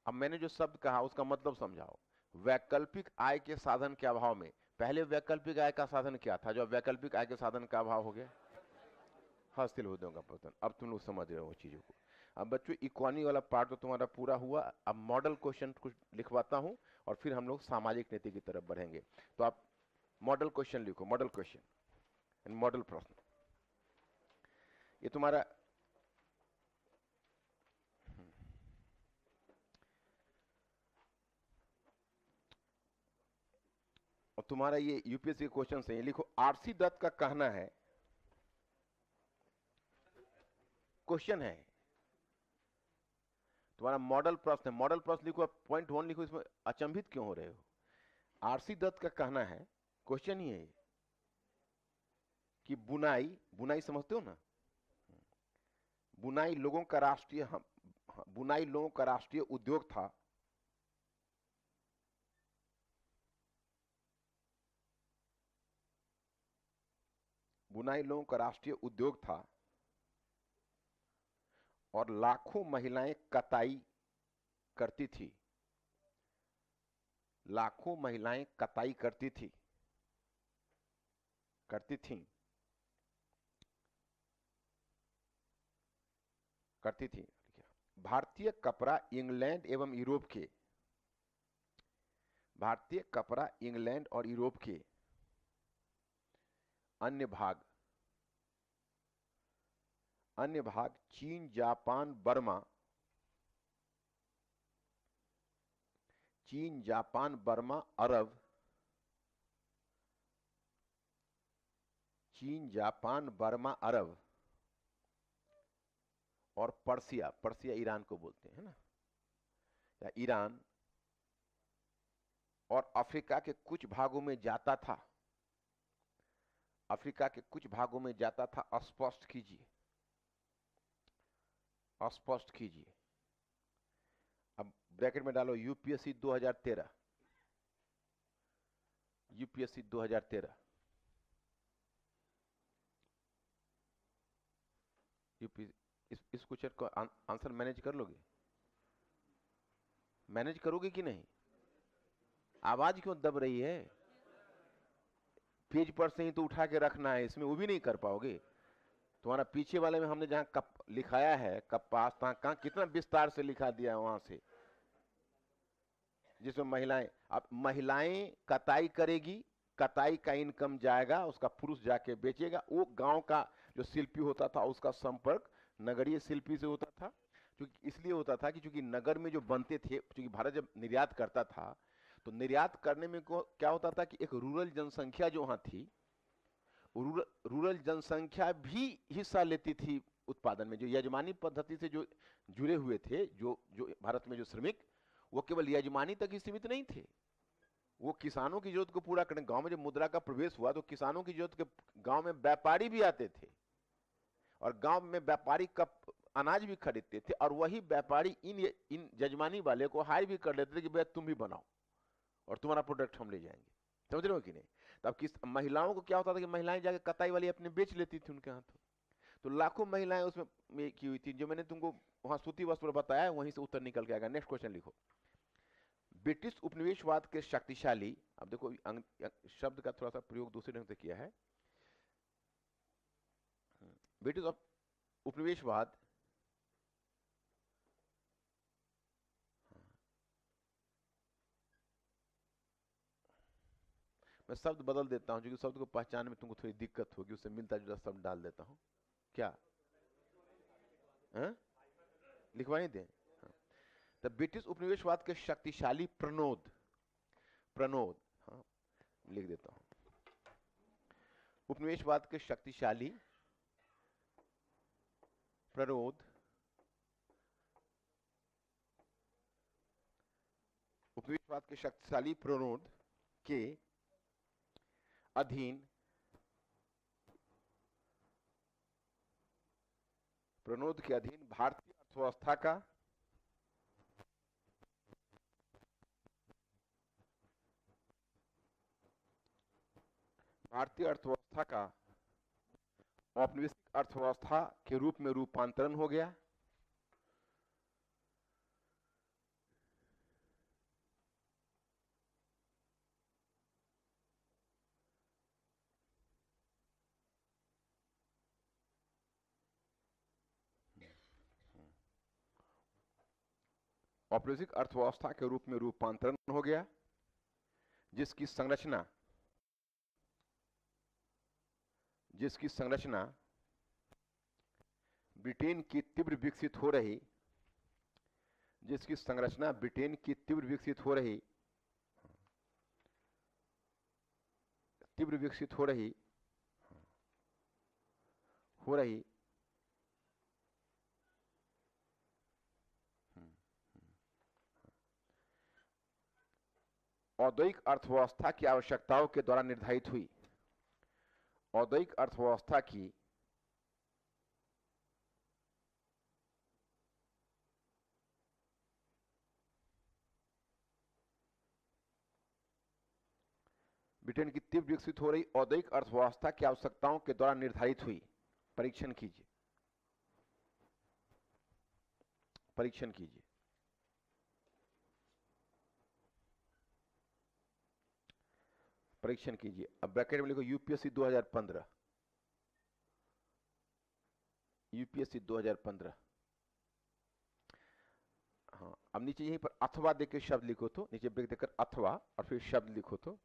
अब मैंने जो शब्द कहा उसका मतलब समझाओ। वैकल्पिक आय के साधन के अभाव में, पहले वैकल्पिक आय का साधन क्या था? जो वैकल्पिक आय के साधन का अभाव हो गया, हासिल हो जाऊंगा पतन। अब तुम लोग समझ रहे हो चीजों को। अब बच्चों इकोनॉमी वाला पार्ट तो तुम्हारा पूरा हुआ। अब मॉडल क्वेश्चन कुछ लिखवाता हूं और फिर हम लोग सामाजिक नीति की तरफ बढ़ेंगे। तो आप मॉडल क्वेश्चन लिखो, मॉडल क्वेश्चन, मॉडल प्रश्न। ये तुम्हारा और तुम्हारा ये यूपीएससी के क्वेश्चन है। लिखो आरसी दत्त का कहना है, क्वेश्चन है तुम्हारा मॉडल प्रश्न है। मॉडल प्रश्न लिखो, पॉइंट 1 लिखो। इसमें अचंभित क्यों हो रहे हो? आरसी दत्त का कहना है, क्वेश्चन ही है कि बुनाई, बुनाई समझते हो ना? बुनाई लोगों का राष्ट्रीय, बुनाई लोगों का राष्ट्रीय उद्योग था। बुनाई लोगों का राष्ट्रीय उद्योग था और लाखों महिलाएं कताई करती थी, लाखों महिलाएं कताई करती थी, करती थी, करती थी। भारतीय कपड़ा इंग्लैंड एवं यूरोप के, भारतीय कपड़ा इंग्लैंड और यूरोप के अन्य भाग, अन्य भाग चीन, जापान, बर्मा, चीन, जापान, बर्मा, अरब, चीन, जापान, बर्मा, अरब और पर्सिया, पर्सिया ईरान को बोलते हैं ना, या ईरान और अफ्रीका के कुछ भागों में जाता था, अफ्रीका के कुछ भागों में जाता था। स्पष्ट कीजिए, स्पष्ट कीजिए। अब ब्रैकेट में डालो यूपीएससी 2013, यूपीएससी 2013, इस क्वेश्चन को आंसर मैनेज कर लोगे? मैनेज करोगे कि नहीं? आवाज क्यों दब रही है? पेज पर से ही तो उठा के रखना है, इसमें वो भी नहीं कर पाओगे। तुम्हारा पीछे वाले में हमने जहां कप लिखाया है, कपास, कहां कितना विस्तार से लिखा दिया है वहां से, जिसमें महिलाएं, अब महिलाएं कताई करेगी, कताई का इनकम जाएगा, उसका पुरुष जाके बेचेगा। वो गांव का जो शिल्पी होता था उसका संपर्क नगरीय शिल्पी से होता था। क्योंकि इसलिए होता था कि चूंकि नगर में जो बनते थे, क्योंकि भारत जब निर्यात करता था तो निर्यात करने में क्या होता था कि एक रूरल जनसंख्या जो वहां थी, रूरल जनसंख्या भी हिस्सा लेती थी उत्पादन में। जो यजमानी पद्धति से जो जुड़े हुए थे, जो जो भारत में जो श्रमिक, वो केवल यजमानी तक ही सीमित नहीं थे, वो किसानों की जरूरत को पूरा करने। गांव में जब मुद्रा का प्रवेश हुआ तो किसानों की जरूरत के गांव में व्यापारी भी आते थे और गांव में व्यापारी का अनाज भी खरीदते थे, और वही व्यापारी इन यजमानी वाले को हायर भी कर लेते थे कि भैया तुम भी बनाओ और तुम्हारा प्रोडक्ट हम ले जाएंगे। समझ रहे हो कि नहीं? तब किस महिलाओं को क्या होता था कि महिलाएं जाके कताई वाली अपने बेच लेती थी उनके हाथों। तो लाखों महिलाएं उसमें की हुई थी। जो मैंने तुमको वहां सूती वस्त्र बताया, वहीं से उत्तर निकल के आएगा। नेक्स्ट क्वेश्चन लिखो। ब्रिटिश उपनिवेशवाद के शक्तिशाली, अब देखो शब्द का थोड़ा सा प्रयोग दूसरे ढंग से किया है। ब्रिटिश उपनिवेशवाद, मैं शब्द बदल देता हूं क्योंकि शब्द को पहचानने में तुमको थोड़ी दिक्कत होगी, उससे मिलता जुलता शब्द डाल देता हूं। क्या लिखवा नहीं दें? तो ब्रिटिश उपनिवेशवाद के शक्तिशाली प्रणोद, प्रणोद, हाँ लिख देता हूं। उपनिवेशवाद के शक्तिशाली प्ररोध उपनिवेशवाद के शक्तिशाली प्ररोध के अधीन भारतीय अर्थव्यवस्था का औपनिवेशिक अर्थव्यवस्था के रूप में रूपांतरण हो गया। औपनिवेशिक अर्थव्यवस्था के रूप में रूपांतरण हो गया, जिसकी संरचना ब्रिटेन की तीव्र विकसित हो रही औद्योगिक अर्थव्यवस्था की आवश्यकताओं के द्वारा निर्धारित हुई। औद्योगिक अर्थव्यवस्था की ब्रिटेन की तीव्र विकसित हो रही औद्योगिक अर्थव्यवस्था की आवश्यकताओं के द्वारा निर्धारित हुई। परीक्षण कीजिए। अब ब्रैकेट में लिखो यूपीएससी 2015। हाँ, अब नीचे यहीं पर अथवा देकर शब्द लिखो तो, नीचे ब्रेक देकर अथवा और फिर शब्द लिखो तो,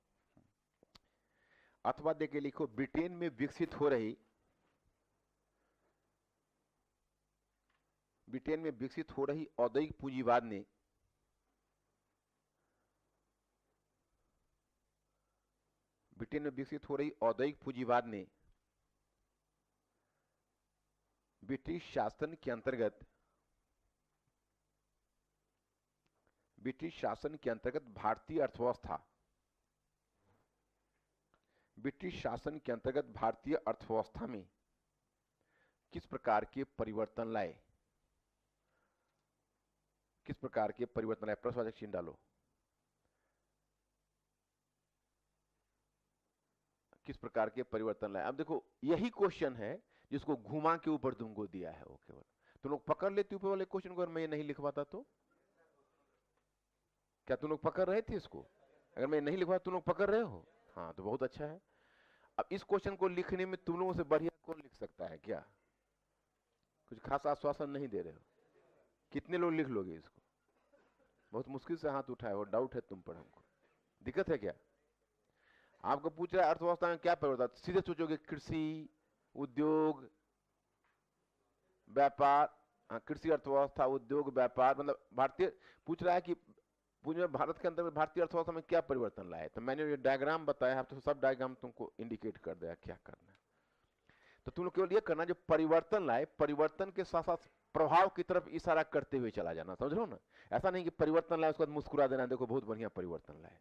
अथवा देके लिखो ब्रिटेन में विकसित हो रही औद्योगिक पूंजीवाद ने ब्रिटिश शासन के अंतर्गत भारतीय अर्थव्यवस्था में किस प्रकार के परिवर्तन लाए? प्रश्नवाचक चिन्ह डालो। किस प्रकार के परिवर्तन लाए? अब देखो यही क्वेश्चन है जिसको घुमा के ऊपर तुमको दिया है। वो केवल तुम लोग पकड़ लेते ऊपर वाले क्वेश्चन को, अगर मैं नहीं लिखवाता तो? क्या तुम लोग पकड़ रहे थे इसको? अगर मैं नहीं लिखवाता तुम लोग पकड़ रहे हो? हाँ, तो बहुत अच्छा है। अब इस क्वेश्चन को लिखने में तुम लोगों से बढ़िया कौन लिख सकता है? क्या कुछ खास आश्वासन नहीं दे रहे हो? कितने लोग लिख लोगे इसको? बहुत मुश्किल से हाथ उठाए और डाउट है तुम पर। हमको दिक्कत है क्या? आपको पूछ रहा है अर्थव्यवस्था में क्या परिवर्तन, सीधे सोचोगे कृषि, उद्योग, व्यापार। कृषि, अर्थव्यवस्था, उद्योग, व्यापार, मतलब भारतीय पूछ रहा है कि भारत के अंदर भारतीय अर्थव्यवस्था में क्या परिवर्तन लाए। तो मैंने ये डायग्राम बताया है, तो सब डायग्राम तुमको इंडिकेट कर दिया क्या करना है। तो तुम लोग केवल ये करना जो परिवर्तन लाए, परिवर्तन के साथ साथ प्रभाव की तरफ इशारा करते हुए चला जाना। समझ लो ना? ऐसा नहीं कि परिवर्तन लाए उसके बाद मुस्कुरा देना, देखो बहुत बढ़िया परिवर्तन लाए।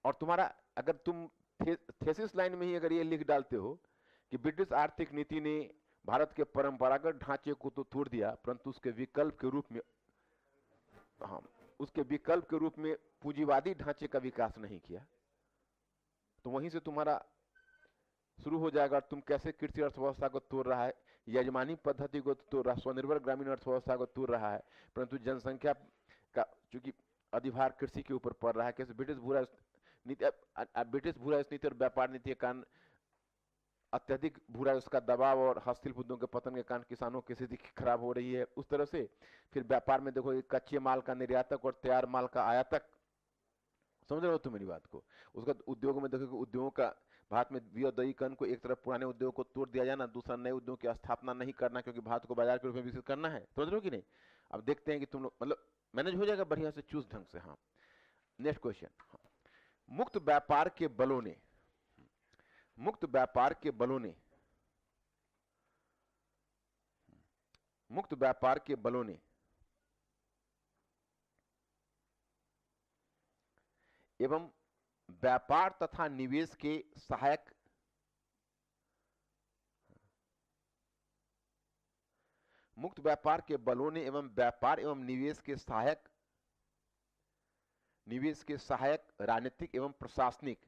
और तुम्हारा अगर तुम थेसिस लाइन में ही अगर ये लिख डालते हो कि ब्रिटिश आर्थिक नीति ने भारत के परंपरागत ढांचे को तो तोड़ दिया, परंतु उसके विकल्प के रूप में पूंजीवादी ढांचे का विकास नहीं किया, तो वहीं से तुम्हारा शुरू हो जाएगा। तुम कैसे कृषि अर्थव्यवस्था को तोड़ रहा है, यजमानी पद्धति को तोड़ रहा है, स्वनिर्भर ग्रामीण अर्थव्यवस्था को तोड़ रहा है, परंतु जनसंख्या का चूंकि अधिभार कृषि के ऊपर पड़ रहा है। कैसे ब्रिटिश भू राजस्व नीति और व्यापार नीति के कारण अत्यधिक भू राजस्व का दबाव और हस्तशिल्प उद्योग के पतन के कारण किसानों की स्थिति खराब हो रही है। उस तरह से फिर व्यापार में देखो कच्चे माल का निर्यातक और तैयार माल का आयातक। समझ रहे हो तुम मेरी बात को? उसका उद्योग में देखो उद्योगों का भारत में विऔद्योगीकरण को एक तरफ पुराने उद्योग को तोड़ दिया जाना, दूसरा नए उद्योग की स्थापना नहीं करना, क्योंकि भारत को बाजार के रूप में विकसित करना है। समझ रहे हो कि नहीं? अब देखते हैं कि तुम लोग मतलब मैनेज हो जाएगा बढ़िया से, चूज ढंग से। हाँ, नेक्स्ट क्वेश्चन। मुक्त व्यापार के बलों ने मुक्त व्यापार के बलों ने एवं व्यापार तथा निवेश के सहायक मुक्त व्यापार के बलों ने एवं व्यापार एवं निवेश के सहायक राजनीतिक एवं प्रशासनिक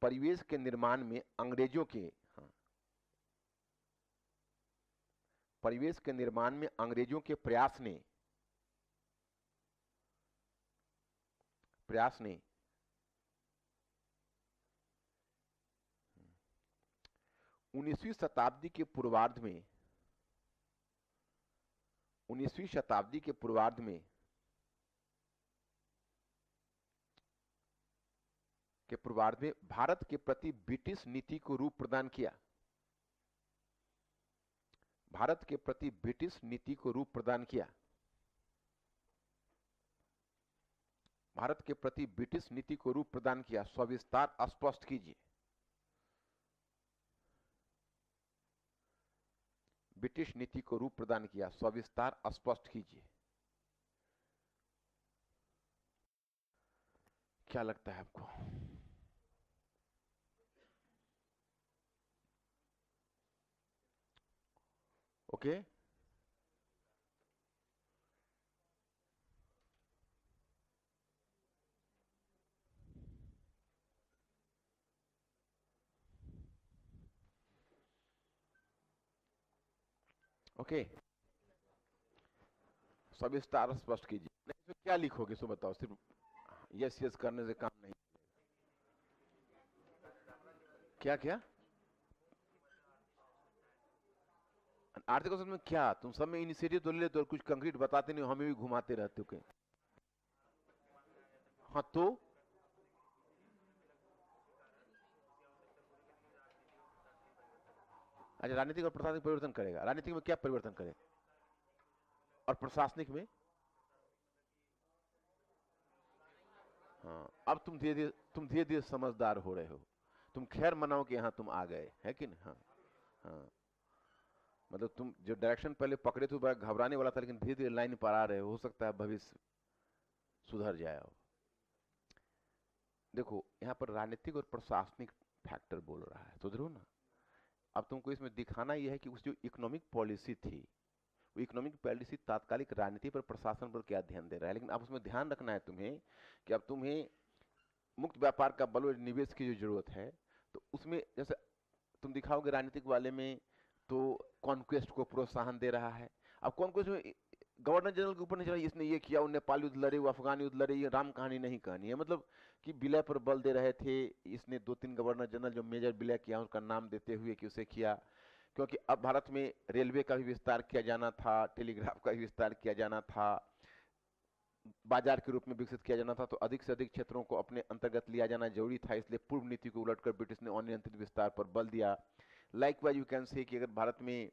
परिवेश के निर्माण में अंग्रेजों के प्रयास ने 19वीं शताब्दी के पूर्वार्ध में भारत के प्रति ब्रिटिश नीति को रूप प्रदान किया। सविस्तार स्पष्ट कीजिए। ब्रिटिश नीति को रूप प्रदान किया, सविस्तार स्पष्ट कीजिए। क्या लगता है आपको? ओके ओके, सविस्तार स्पष्ट कीजिए। नहीं तो क्या लिखोगे सो बताओ, सिर्फ यस यस करने से काम नहीं। क्या क्या आर्थिक अवसर में क्या? तुम सब में इनिशिएटिव तो ले लेते हो, कुछ कंक्रीट बताते नहीं हो, हमें भी घुमाते रहते हो कहीं। हाँ तो अच्छा, राजनीतिक और प्रशासनिक परिवर्तन करेगा। राजनीतिक में क्या परिवर्तन करेगा और प्रशासनिक में? हाँ, अब तुम धीरे धीरे समझदार हो रहे हो। तुम खैर मनाओ कि यहाँ तुम आ गए, है कि नहीं? हाँ हाँ, मतलब तुम जो डायरेक्शन पहले पकड़े थे बड़ा घबराने वाला था, लेकिन धीरे धीरे लाइन पर आ रहे हो सकता है भविष्य सुधर जाए। देखो यहाँ पर राजनीतिक और प्रशासनिक फैक्टर बोल रहा है, सुधरो ना। अब तुमको इसमें दिखाना यह है कि उस जो इकोनॉमिक पॉलिसी थी, वो इकोनॉमिक पॉलिसी तात्कालिक राजनीति पर, प्रशासन पर क्या ध्यान दे रहा है। लेकिन अब उसमें ध्यान रखना है तुम्हें कि अब तुम्हें मुक्त व्यापार का बल और निवेश की जो जरूरत है, तो उसमें जैसे तुम दिखाओगे राजनीतिक वाले में तो कॉन्क्वेस्ट को प्रोत्साहन दे रहा है। अब कॉन्क्वेस्ट में गवर्नर जनरल के ऊपर नहीं चला, इसने ये किया, वो नेपाल युद्ध लड़े, वो अफगान युद्ध लड़े, ये राम कहानी नहीं कहनी है। मतलब कि विलय पर बल दे रहे थे। इसने 2-3 गवर्नर जनरल जो मेजर विलय किया उसका नाम देते हुए कि उसे किया, क्योंकि अब भारत में रेलवे का भी विस्तार किया जाना था, टेलीग्राफ का भी विस्तार किया जाना था, बाजार के रूप में विकसित किया जाना था, तो अधिक से अधिक क्षेत्रों को अपने अंतर्गत लिया जाना जरूरी था। इसलिए पूर्व नीति को उलटकर ब्रिटिश ने अनियंत्रित विस्तार पर बल दिया। लाइकवाइज यू कैन से कि अगर भारत में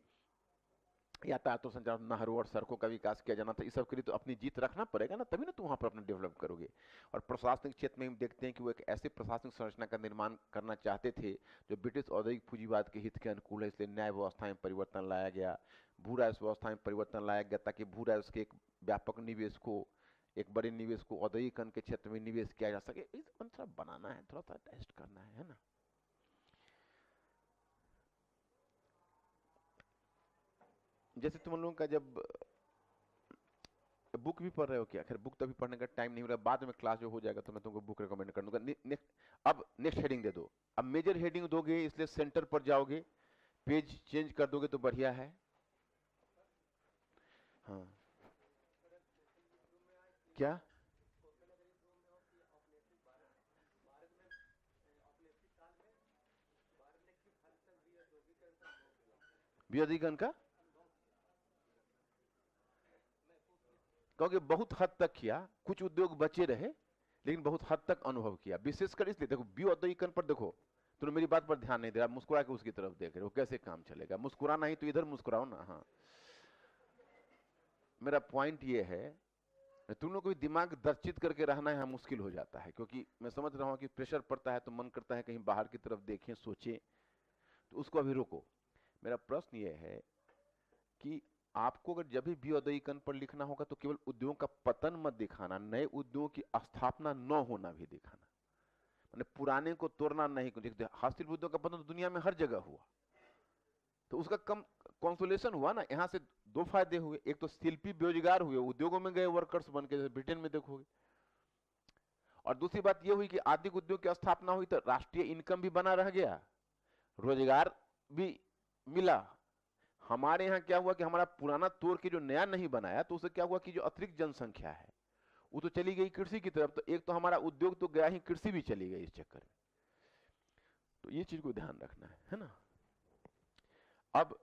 यातायात संचार, नहरों और सड़कों का विकास किया जाना था, इस सब के लिए तो अपनी जीत रखना पड़ेगा ना, तभी ना तुम वहां पर अपना डेवलप करोगे। और प्रशासनिक क्षेत्र में हम देखते हैं कि वो एक ऐसे प्रशासनिक संरचना का निर्माण करना चाहते थे जो ब्रिटिश औद्योगिक पूंजीवाद के हित के अनुकूल है। इसलिए न्याय व्यवस्था में परिवर्तन लाया गया, भू राजस्व व्यवस्था में परिवर्तन लाया गया, ताकि भू राजस्व के एक व्यापक निवेश को, एक बड़े निवेश को औद्योगिकरण के क्षेत्र में निवेश किया जा सके। थोड़ा बनाना है, थोड़ा सा टेस्ट करना है ना। जैसे तुम लोगों का जब बुक भी पढ़ रहे हो क्या? खैर बुक तो अभी पढ़ने का टाइम नहीं मिला, बाद में क्लास जो हो जाएगा तो मैं तुमको बुक रिकमेंड कर दूंगा। अब नेक्स्ट हेडिंग दे दो। अब मेजर हेडिंग दोगे इसलिए सेंटर पर जाओगे, पेज चेंज कर दोगे तो बढ़िया है। हाँ क्या? विद्युतीकरण का क्योंकि बहुत हद तक किया, कुछ उद्योग बचे रहे, लेकिन बहुत हद तक अनुभव किया। विशेषकर इसलिए देखो, विद्युतीकरण पर देखो, तुम मेरी बात पर ध्यान नहीं दे रहा, मुस्कुरा के उसकी तरफ देख रहे हो, कैसे काम चलेगा? मुस्कुराना ही तो इधर मुस्कुराओ ना। हाँ, मेरा पॉइंट ये है तुम लोग को भी दिमाग दर्शित करके रहना यहाँ मुश्किल हो जाता है, क्योंकि मैं समझ रहा हूँ कि प्रेशर पड़ता है तो मन करता है कहीं बाहर की तरफ देखें, सोचें, तो उसको अभी रोको। मेरा प्रश्न ये है कि आपको अगर जब भी औद्योगिकरण पर लिखना होगा तो केवल उद्योगों का पतन मत दिखाना, नए उद्योगों की स्थापना न होना भी दिखाना। मैंने पुराने को तोड़ना नहीं। हस्तशिल्प उद्योग का पतन तो दुनिया में हर जगह हुआ, तो उसका कम कॉन्सोलेशन हुआ ना। यहाँ से दो फायदे हुए, एक तो शिल्पी बेरोजगार हुए, उद्योगों में गए वर्कर्स बन के, जैसे ब्रिटेन में देखोगे। और दूसरी बात यह हुई कि आर्थिक उद्योग की स्थापना हुई तो राष्ट्रीय इनकम भी बना रह गया, रोजगार भी मिला। हमारे यहाँ क्या हुआ कि हमारा पुराना तोड़ के जो नया नहीं बनाया, तो उससे क्या हुआ कि जो अतिरिक्त जनसंख्या है वो तो चली गई कृषि की तरफ, तो एक तो हमारा उद्योग तो गया ही, कृषि भी चली गई इस चक्कर में। तो ये चीज को ध्यान रखना है ना। अब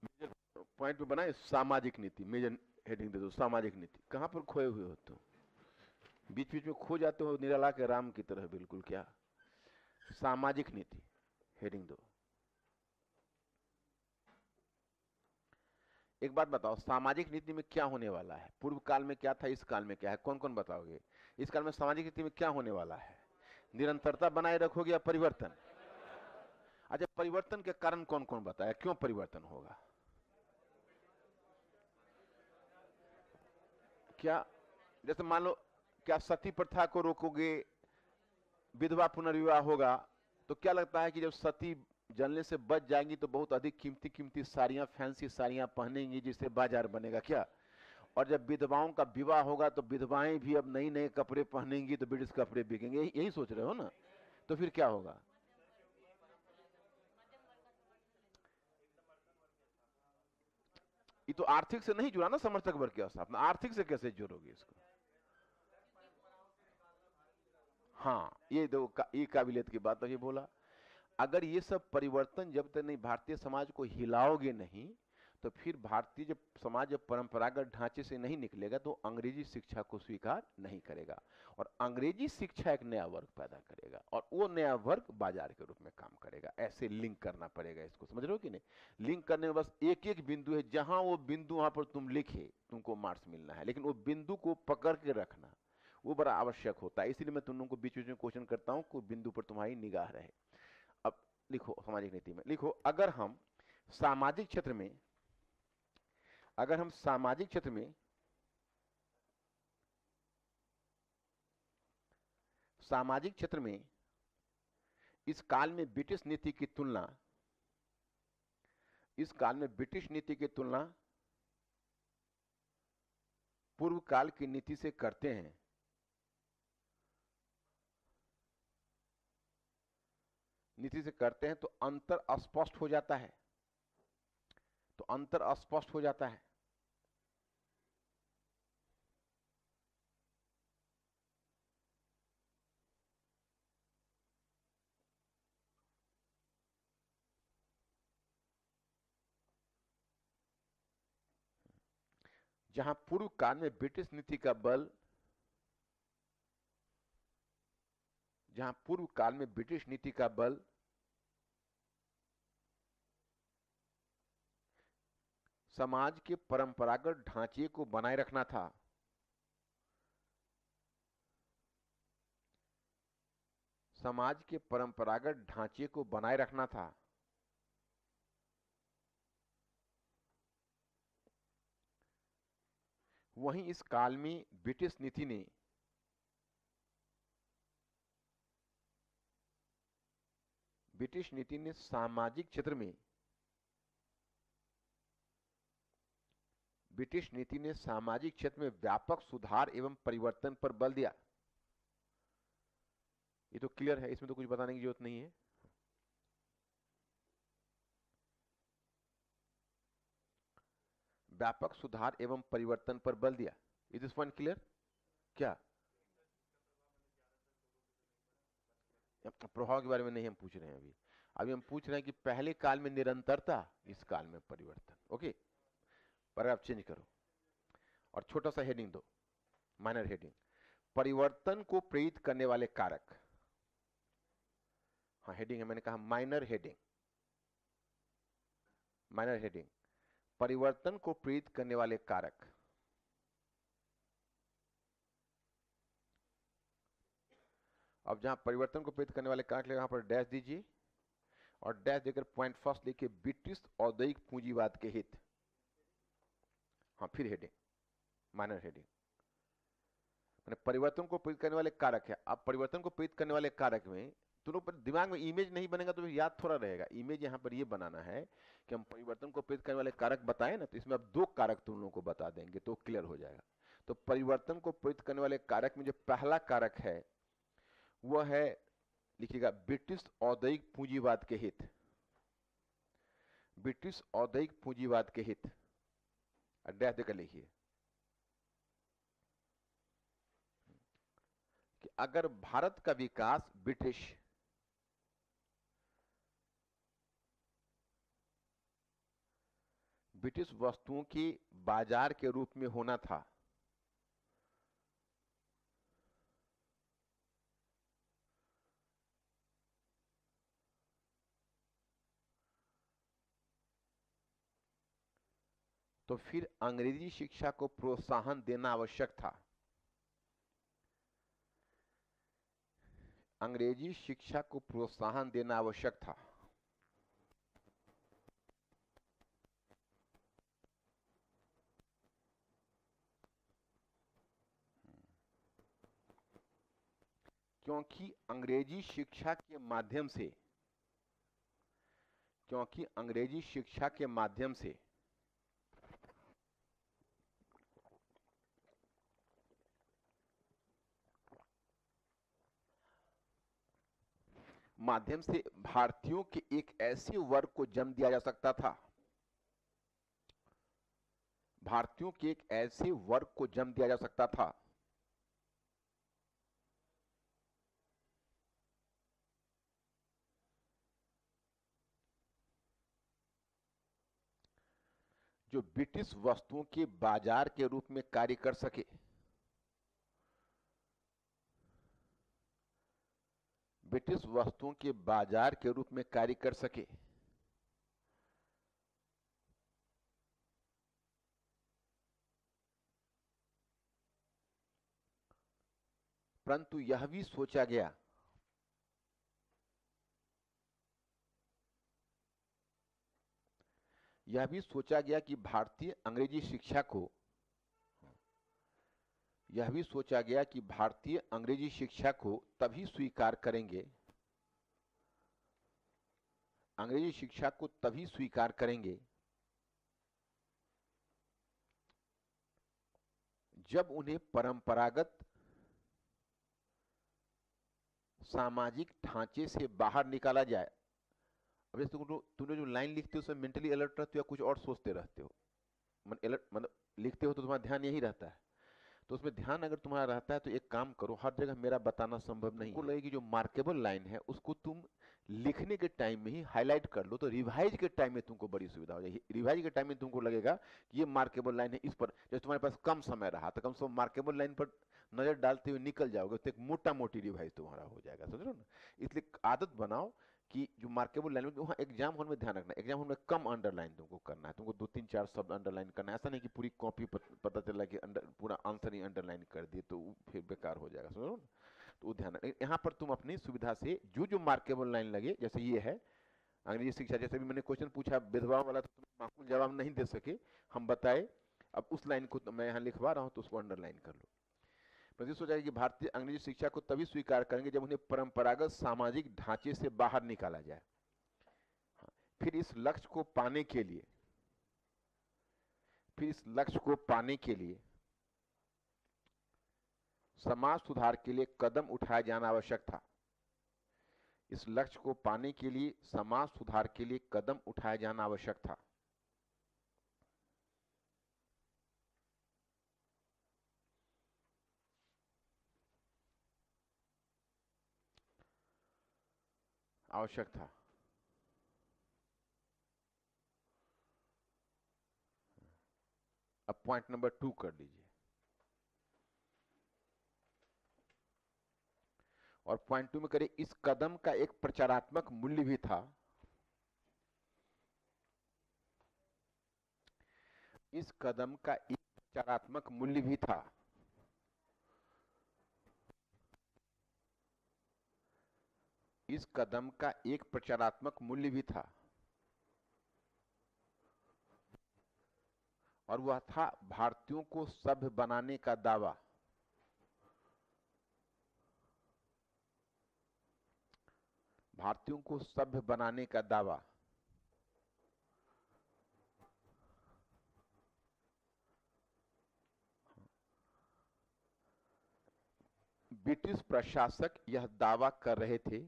मेजर पॉइंट पे बनाए सामाजिक नीति, मेजर हेडिंग दे दो सामाजिक नीति। कहां पर खोए हुए हो तुम? बीच बीच में खो जाते हो निराला के राम की तरह बिल्कुल। क्या सामाजिक नीति हेडिंग दो। एक बात बताओ, सामाजिक नीति में क्या होने वाला है? पूर्व काल में क्या था, इस काल में क्या है? कौन कौन बताओगे? इस काल में सामाजिक नीति में क्या होने वाला है? निरंतरता बनाए रखोगे या परिवर्तन? अच्छा, परिवर्तन के कारण कौन कौन बताया, क्यों परिवर्तन होगा? क्या जैसे मान लो, क्या सती प्रथा को रोकोगे, विधवा पुनर्विवाह होगा, तो क्या लगता है कि जब सती जलने से बच जाएंगी तो बहुत अधिक कीमती कीमती साड़ियां, फैंसी साड़ियां पहनेंगी जिससे बाजार बनेगा क्या? और जब विधवाओं का विवाह होगा तो विधवाएं भी अब नई नए कपड़े पहनेंगी तो ब्रिटिश कपड़े बिकेंगे। यही सोच रहे हो ना? तो फिर क्या होगा? ये तो आर्थिक से नहीं जुड़ा ना, समर्थक वर्ग की स्थापना। आर्थिक से कैसे जोड़ोगे इसको? हाँ, ये दो ये काबिलियत की बात अभी बोला। अगर ये सब परिवर्तन जब तक नहीं भारतीय समाज को हिलाओगे नहीं, तो फिर भारतीय जब समाज जब परंपरागत ढांचे से नहीं निकलेगा तो अंग्रेजी शिक्षा को स्वीकार नहीं करेगा, और अंग्रेजी शिक्षा एक नया वर्ग पैदा करेगा, और वो नया वर्ग बाजार के रूप में काम करेगा। ऐसे लिंक करना पड़ेगा इसको, समझ रहे हो कि नहीं? लिंक करने में बस एक एक बिंदु है, जहां वो बिंदु वहां पर तुम लिखे तुमको मार्क्स मिलना है, लेकिन वो बिंदु को पकड़ के रखना वो बड़ा आवश्यक होता है। इसलिए मैं तुम लोगों को बीच बीच में क्वेश्चन करता हूं, कोई बिंदु पर तुम्हारी निगाह रहे। अब लिखो, सामाजिक नीति में लिखो, सामाजिक क्षेत्र में अगर हम सामाजिक क्षेत्र में सामाजिक क्षेत्र में इस काल में ब्रिटिश नीति की तुलना पूर्व काल की नीति से करते हैं, तो अंतर स्पष्ट हो जाता है। जहां पूर्व काल में ब्रिटिश नीति का बल समाज के परंपरागत ढांचे को बनाए रखना था, वहीं इस काल में ब्रिटिश नीति ने सामाजिक क्षेत्र में व्यापक सुधार एवं परिवर्तन पर बल दिया। ये तो क्लियर है, इसमें तो कुछ बताने की जरूरत नहीं है। व्यापक सुधार एवं परिवर्तन पर बल दिया। Is this point clear? क्या प्रभाव के बारे में नहीं हम पूछ रहे हैं अभी हम पूछ रहे हैं कि पहले काल में निरंतरता, इस काल में परिवर्तन। ओके, पर आप चेंज करो और छोटा सा हेडिंग दो, माइनर हेडिंग, परिवर्तन को प्रेरित करने वाले कारक। हाँ, हेडिंग है, मैंने कहा माइनर हेडिंग। परिवर्तन को प्रेरित करने वाले कारक। अब जहां परिवर्तन को प्रेरित करने वाले कारक लेगा, यहां पर डैश दीजिए और डैश देकर पॉइंट फर्स्ट लिखिए, ब्रिटिश औद्योगिक पूंजीवाद के हित। हाँ, फिर हेडिंग, माइनर हेडिंग, मैंने परिवर्तन को प्रेरित करने वाले कारक है। अब परिवर्तन को प्रेरित करने वाले कारक में तुम पर दिमाग में इमेज नहीं बनेगा तो याद थोड़ा रहेगा। इमेज यहाँ पर ये बनाना है कि हम परिवर्तन को प्रेरित करने वाले कारक बताए ना, तो इसमें अब दो कारक तुम लोगों को बता देंगे तो क्लियर हो जाएगा। तो परिवर्तन को प्रेरित करने वाले कारक में जो पहला कारक है वह है, लिखिएगा, ब्रिटिश औद्योगिक पूंजीवाद के हित। ब्रिटिश औद्योगिक पूंजीवाद के हित, डैश देकर लिखिए कि अगर भारत का विकास ब्रिटिश वस्तुओं की बाजार के रूप में होना था, तो फिर अंग्रेजी शिक्षा को प्रोत्साहन देना आवश्यक था। अंग्रेजी शिक्षा को प्रोत्साहन देना आवश्यक था। क्योंकि अंग्रेजी शिक्षा के माध्यम से, क्योंकि अंग्रेजी शिक्षा के माध्यम से भारतीयों के एक ऐसे वर्ग को जन्म दिया जा सकता था, भारतीयों के एक ऐसे वर्ग को जन्म दिया जा सकता था जो ब्रिटिश वस्तुओं के बाजार के रूप में कार्य कर सके। ब्रिटिश वस्तुओं के बाजार के रूप में कार्य कर सके। परंतु यह भी सोचा गया कि भारतीय अंग्रेजी शिक्षा को, यह भी सोचा गया कि भारतीय अंग्रेजी शिक्षा को तभी स्वीकार करेंगे, अंग्रेजी शिक्षा को तभी स्वीकार करेंगे जब उन्हें परंपरागत सामाजिक ढांचे से बाहर निकाला जाए। अब जैसे तुमने जो लाइन लिखते हो उसमें मेंटली अलर्ट रहते हो या कुछ और सोचते रहते हो? मतलब लिखते हो तो तुम्हारा ध्यान यही रहता है। तो उसमें ध्यान अगर तुम्हारा रहता है तो एक काम करो, हर जगह मेरा बताना संभव नहीं है। लगे कि जो मार्केबल लाइन है उसको तुम लिखने के टाइम में ही हाईलाइट कर लो, तो रिवाइज के टाइम में तुमको बड़ी सुविधा हो जाएगी। रिवाइज के टाइम में तुमको लगेगा कि ये मार्केबल लाइन है, इस पर जैसे तुम्हारे पास कम समय रहा तो कम से कम मार्केबल लाइन पर नजर डालते हुए निकल जाओगे, तो एक मोटा मोटी रिवाइज तुम्हारा हो जाएगा, समझ रहे हो ना। इसलिए आदत बनाओ कि जो मार्केबल लाइन में, वहाँ एग्जाम हॉल में ध्यान रखना, एग्जाम हॉल में कम अंडरलाइन तुमको करना है, तुमको 2-3-4 शब्द अंडरलाइन करना है। ऐसा नहीं कि पूरी कॉपी पता चला कि पूरा आंसर ही अंडरलाइन कर दिए तो फिर बेकार हो जाएगा, समझ लो ना। तो वो ध्यान, यहाँ पर तुम अपनी सुविधा से जो जो मार्केबल लाइन लगे, जैसे ये है अंग्रेजी शिक्षा, जैसे भी मैंने क्वेश्चन पूछा भेदभाव वाला, तो तुम माकूल जवाब नहीं दे सके, हम बताए, अब उस लाइन को मैं यहाँ लिखवा रहा हूँ तो उसको अंडरलाइन कर लो। प्रतीत हो जाएगा कि भारतीय अंग्रेजी शिक्षा को तभी स्वीकार करेंगे जब उन्हें परंपरागत सामाजिक ढांचे से बाहर निकाला जाए। फिर इस लक्ष्य को पाने के लिए, समाज सुधार के लिए कदम उठाया जाना आवश्यक था। इस लक्ष्य को पाने के लिए समाज सुधार के लिए कदम उठाया जाना आवश्यक था। आवश्यक था। अब पॉइंट नंबर 2 कर लीजिए। और पॉइंट 2 में करें, इस कदम का एक प्रचारात्मक मूल्य भी था। इस कदम का एक प्रचारात्मक मूल्य भी था। इस कदम का एक प्रचारात्मक मूल्य भी था और वह था भारतीयों को सभ्य बनाने का दावा। भारतीयों को सभ्य बनाने का दावा। ब्रिटिश प्रशासक यह दावा कर रहे थे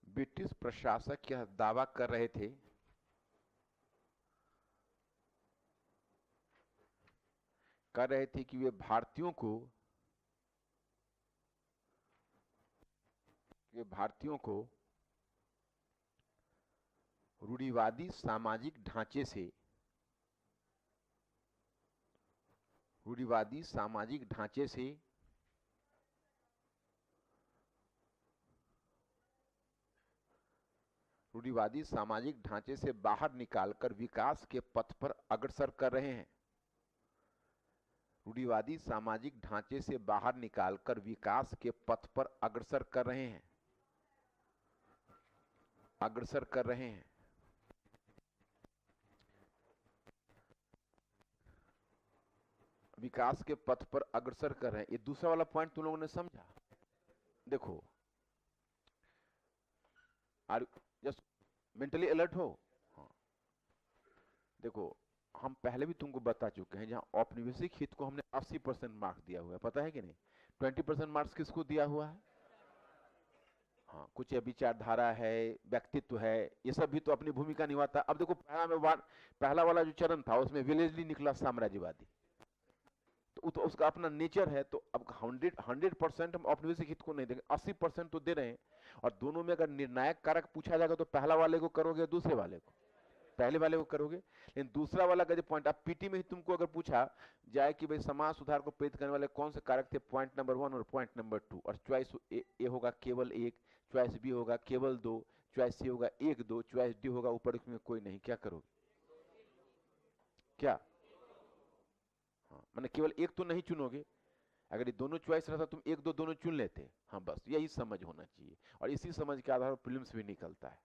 ब्रिटिश प्रशासक यह दावा कर रहे थे कि वे भारतीयों को रूढ़िवादी सामाजिक ढांचे से बाहर निकालकर विकास के पथ पर अग्रसर कर रहे हैं। रूढ़िवादी सामाजिक ढांचे से बाहर निकालकर विकास के पथ पर अग्रसर कर रहे हैं। विकास के पथ पर अग्रसर कर रहे हैं। ये दूसरा वाला पॉइंट तुम लोगों ने समझा? देखो, आर जस्ट मेंटली अलर्ट हो? हाँ। देखो, हम पहले भी तुमको बता चुके हैं, जहां औपनिवेशिक हित को हमने 80% मार्क्स दिया हुआ है, पता है कि नहीं? 20% मार्क्स किसको दिया हुआ है? हाँ, कुछ विचारधारा है, व्यक्तित्व है, ये सब भी तो अपनी भूमिका निभाता है। अब देखो, पहला वाला जो चरण था उसमें विलेजली निकला साम्राज्यवादी, तो उसका अपना नेचर है। तो अब 100% हम औपनिवेशिक हित को नहीं देंगे, 80% तो दे रहे हैं। और दोनों में अगर निर्णायक कारक पूछा जाएगा तो पहला वाले को करोगे, दूसरे वाले को? पहले वाले को करोगे। लेकिन दूसरा वाला का जो पॉइंट, अब पीटी में ही तुमको अगर पूछा जाए कि भाई समाज सुधार को प्रेरित करने वाले कौन से कारक थे, पॉइंट नंबर 1 और पॉइंट नंबर 2, और चॉइस ए होगा केवल 1, चॉइस बी होगा केवल 2, चॉइस सी होगा 1 2, चॉइस डी होगा ऊपर में कोई नहीं, क्या करोगे? क्या? हाँ, मैंने केवल एक तो नहीं चुनोगे। अगर ये दोनों चॉइस रहता तुम 1 2 दोनों चुन लेते। हाँ, बस यही समझ होना चाहिए, और इसी समझ के आधार पर प्रीलिम्स भी निकलता है।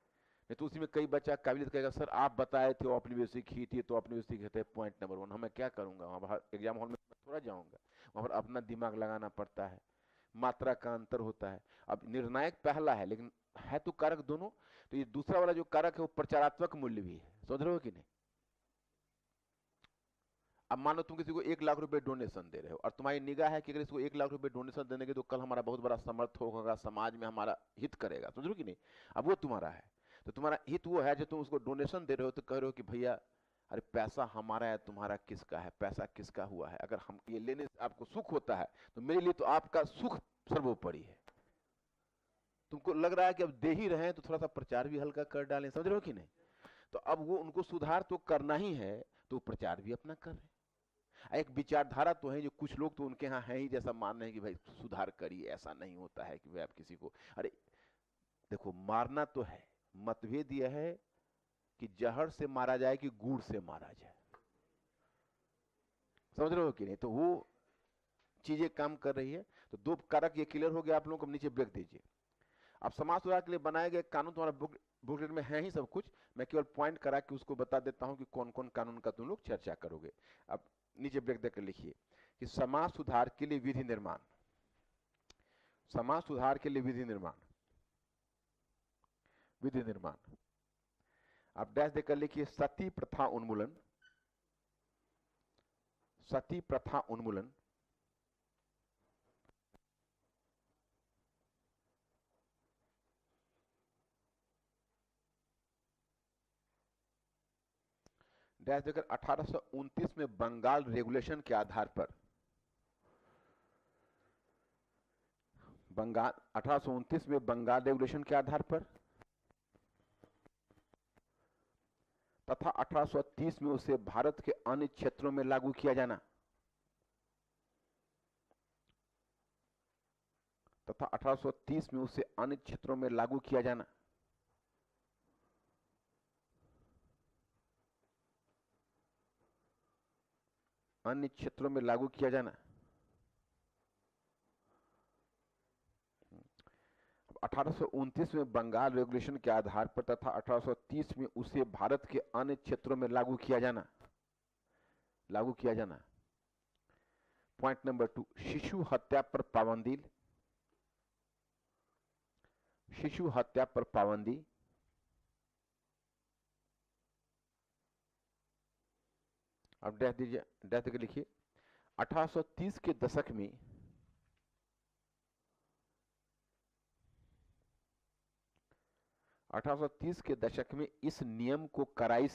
नहीं तो उसी में कई बच्चा काबिलियत कहेगा, सर आप बताए थे औपनिवेशिक हित, ये तो औपनिवेशिक हित है पॉइंट नंबर 1, हम मैं क्या करूंगा? वहां बाहर एग्जाम हॉल में थोड़ा जाऊंगा, वहां पर अपना दिमाग लगाना पड़ता है, मात्रा का अंतर होता है। अब निर्णायक पहला है, लेकिन है तो कारक दोनों। तो ये दूसरा वाला जो कारक है वो प्रचारात्मक मूल्य भी है, समझ रहे हो कि नहीं? अब मानो तुम किसी को 1 लाख रुपए डोनेशन दे रहे हो, और तुम्हारी निगाह है कि अगर इसको 1 लाख रुपए डोनेशन देने के तो कल हमारा बहुत बड़ा समर्थ होगा, समाज में हमारा हित करेगा, समझ रहे हो कि नहीं? अब वो तुम्हारा है, तो तुम्हारा हित वो है जो तुम उसको डोनेशन दे रहे हो, तो कह रहे हो कि भैया अरे पैसा हमारा है, तुम्हारा किसका है? पैसा किसका हुआ है? अगर हम ये लेने से आपको सुख होता है तो मेरे लिए तो आपका सुख सर्वोपरि है। तुमको लग रहा है कि अब दे ही रहे हैं तो थोड़ा सा प्रचार भी हल्का कर डालें, समझ रहे हो कि नहीं? तो अब वो उनको सुधार तो करना ही है, तो प्रचार भी अपना कर रहे हैं। एक विचारधारा तो है, जो कुछ लोग तो उनके यहाँ है ही, जैसा मान रहे हैं कि भाई सुधार करिए, ऐसा नहीं होता है कि भाई आप किसी को, अरे देखो मारना तो है, मतभेद यह है कि जहर से मारा जाए कि गुड़ से मारा जाए, समझ रहे हो कि नहीं? तो वो चीजें काम कर रही है। तो 2 कारक ये क्लियर हो गया आप लोगों को। नीचे ब्रेक दीजिए। अब समाज सुधार के लिए बनाए गए कानून तुम्हारा बुकलेट में है ही सब कुछ, मैं केवल पॉइंट करा के उसको बता देता हूं कि कौन कौन कानून का तुम लोग चर्चा करोगे। अब नीचे ब्रेक देकर लिखिए कि समाज सुधार के लिए विधि निर्माण, समाज सुधार के लिए विधि निर्माण, विधि निर्माण। आप डैश देकर लिखिए सती प्रथा उन्मूलन, सती प्रथा उन्मूलन, डैश देकर 1829 में बंगाल रेगुलेशन के आधार पर, बंगाल 1829 में बंगाल रेगुलेशन के आधार पर तथा 1830 में उसे भारत के अन्य क्षेत्रों में लागू किया जाना, तथा 1830 में उसे अन्य क्षेत्रों में लागू किया जाना। अन्य क्षेत्रों में लागू किया जाना। 1829 में बंगाल रेगुलेशन के आधार पर तथा 1830 में उसे भारत के अन्य क्षेत्रों में लागू किया जाना। पॉइंट नंबर 2, शिशु हत्या पर पाबंदी। शिशु हत्या पर पाबंदी। अब डेथ दीजिए, डेथ के लिखिए। 1830 के दशक में 1830 के दशक में इस नियम को कड़ाई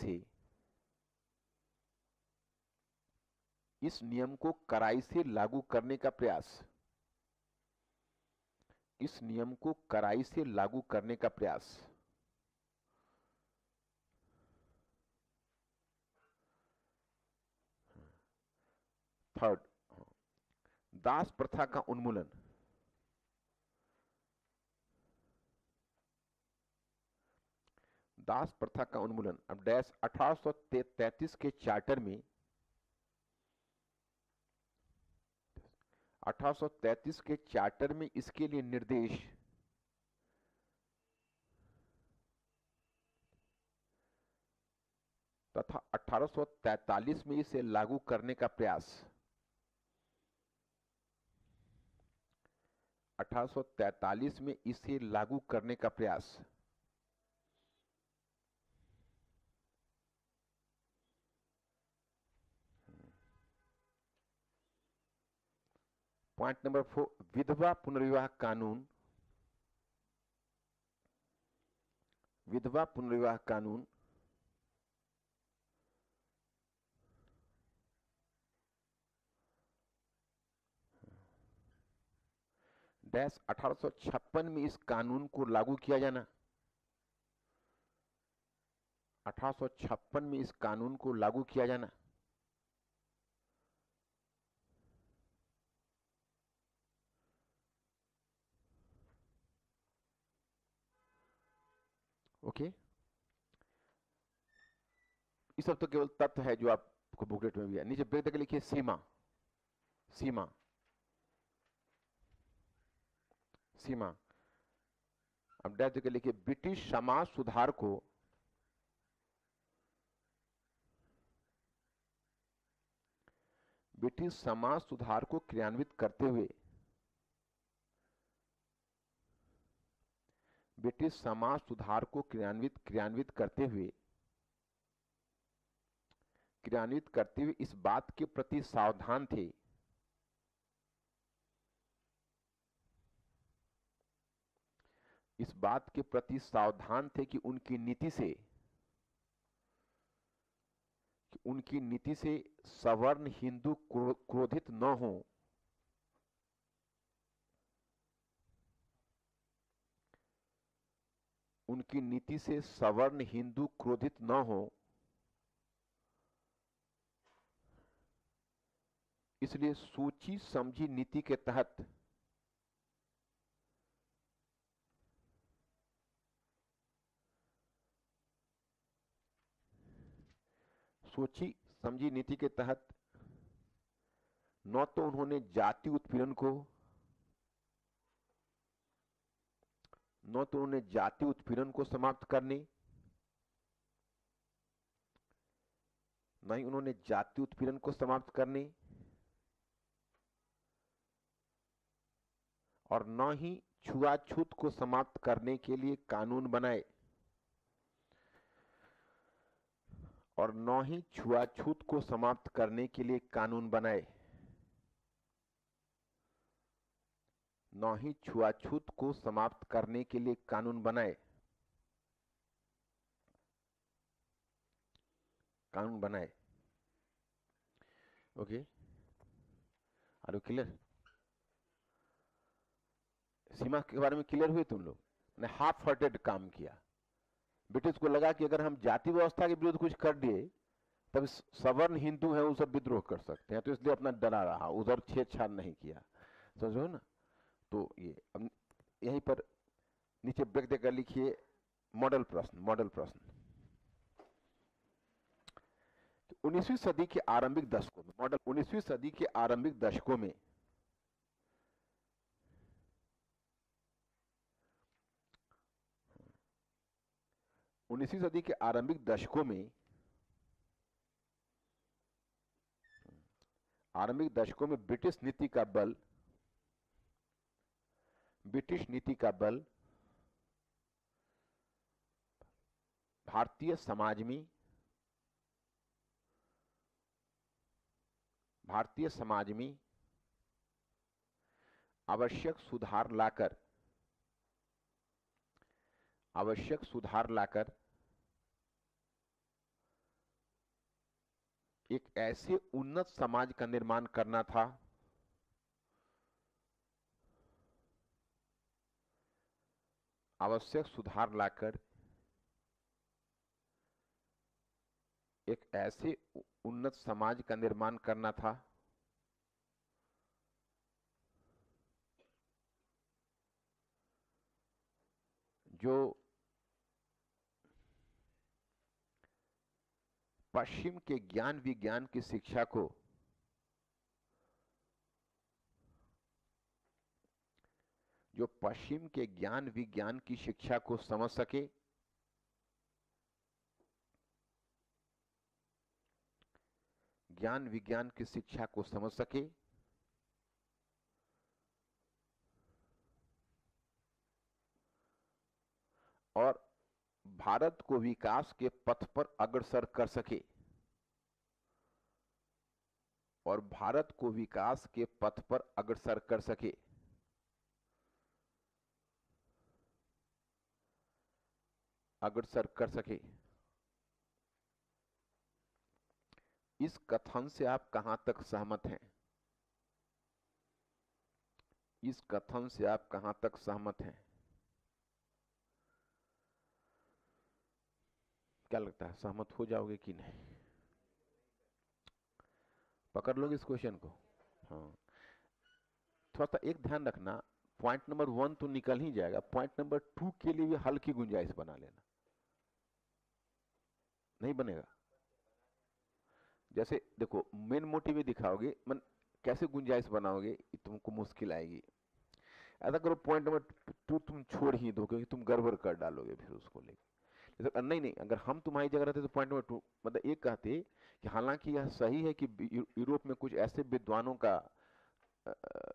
से लागू करने का प्रयास। इस नियम को कड़ाई से लागू करने का प्रयास। थर्ड, दास प्रथा का उन्मूलन। दास प्रथा का उन्मूलन। अब डैश 1833 के चार्टर में 1833 के चार्टर में इसके लिए निर्देश तथा 1843 में इसे लागू करने का प्रयास। 1843 में इसे लागू करने का प्रयास। पॉइंट नंबर 4, विधवा पुनर्विवाह कानून। विधवा पुनर्विवाह कानून डैश 1856 में इस कानून को लागू किया जाना। 1856 में इस कानून को लागू किया जाना। ओके, ये सब तो केवल तथ्य है जो आपको बुकलेट में भी है। नीचे ब्रेक देकर लिखिए सीमा। सीमा सीमा। अब डैश देकर लिखिए ब्रिटिश समाज सुधार को क्रियान्वित करते हुए इस बात के प्रति सावधान थे कि उनकी नीति से सवर्ण हिंदू क्रोधित न हो। उनकी नीति से सवर्ण हिंदू क्रोधित न हो, इसलिए सोची समझी नीति के तहत न तो उन्होंने जाति उत्पीड़न को समाप्त करने, और न ही छुआछूत को समाप्त करने के लिए कानून बनाए। Okay, are you clear? सीमा के बारे में क्लियर हुए तुम लोग? ने हाफ हार्टेड काम किया। ब्रिटिश को लगा कि अगर हम जाति व्यवस्था के विरुद्ध कुछ कर दिए तब सवर्ण हिंदू हैं वो सब विद्रोह कर सकते हैं, तो इसलिए अपना डरा रहा, उधर छेड़छाड़ नहीं किया। समझो ना? तो ये अब यहीं पर नीचे ब्रेक देकर लिखिए मॉडल प्रश्न। 19वीं सदी के आरंभिक दशकों में, मॉडल 19वीं सदी के आरंभिक दशकों में उन्नीसवीं सदी के आरंभिक दशकों में ब्रिटिश नीति का बल भारतीय समाज में आवश्यक सुधार लाकर एक ऐसे उन्नत समाज का निर्माण करना था जो पश्चिम के ज्ञान विज्ञान की शिक्षा को समझ सके, और भारत को विकास के पथ पर अग्रसर कर सके, इस कथन से आप कहां तक सहमत हैं? क्या लगता है, सहमत हो जाओगे कि नहीं? पकड़ लोगे इस क्वेश्चन को? हाँ, थोड़ा सा एक ध्यान रखना, पॉइंट नंबर 1 तो निकल ही जाएगा, पॉइंट नंबर 2 के लिए भी हल्की गुंजाइश बना लेना। नहीं बनेगा? जैसे देखो, मेन मोटिव दिखाओगे, मन कैसे गुंजाइश बनाओगे, तुमको मुश्किल आएगी। ऐसा करो, पॉइंट नंबर 2 तुम छोड़ ही दो, क्योंकि तुम गड़बड़ कर डालोगे फिर उसको लेकर। नहीं, अगर हम तुम्हारी जगह रहते तो पॉइंट नंबर 2 मतलब एक कहते कि हालांकि यह सही है कि यूरोप में कुछ ऐसे विद्वानों का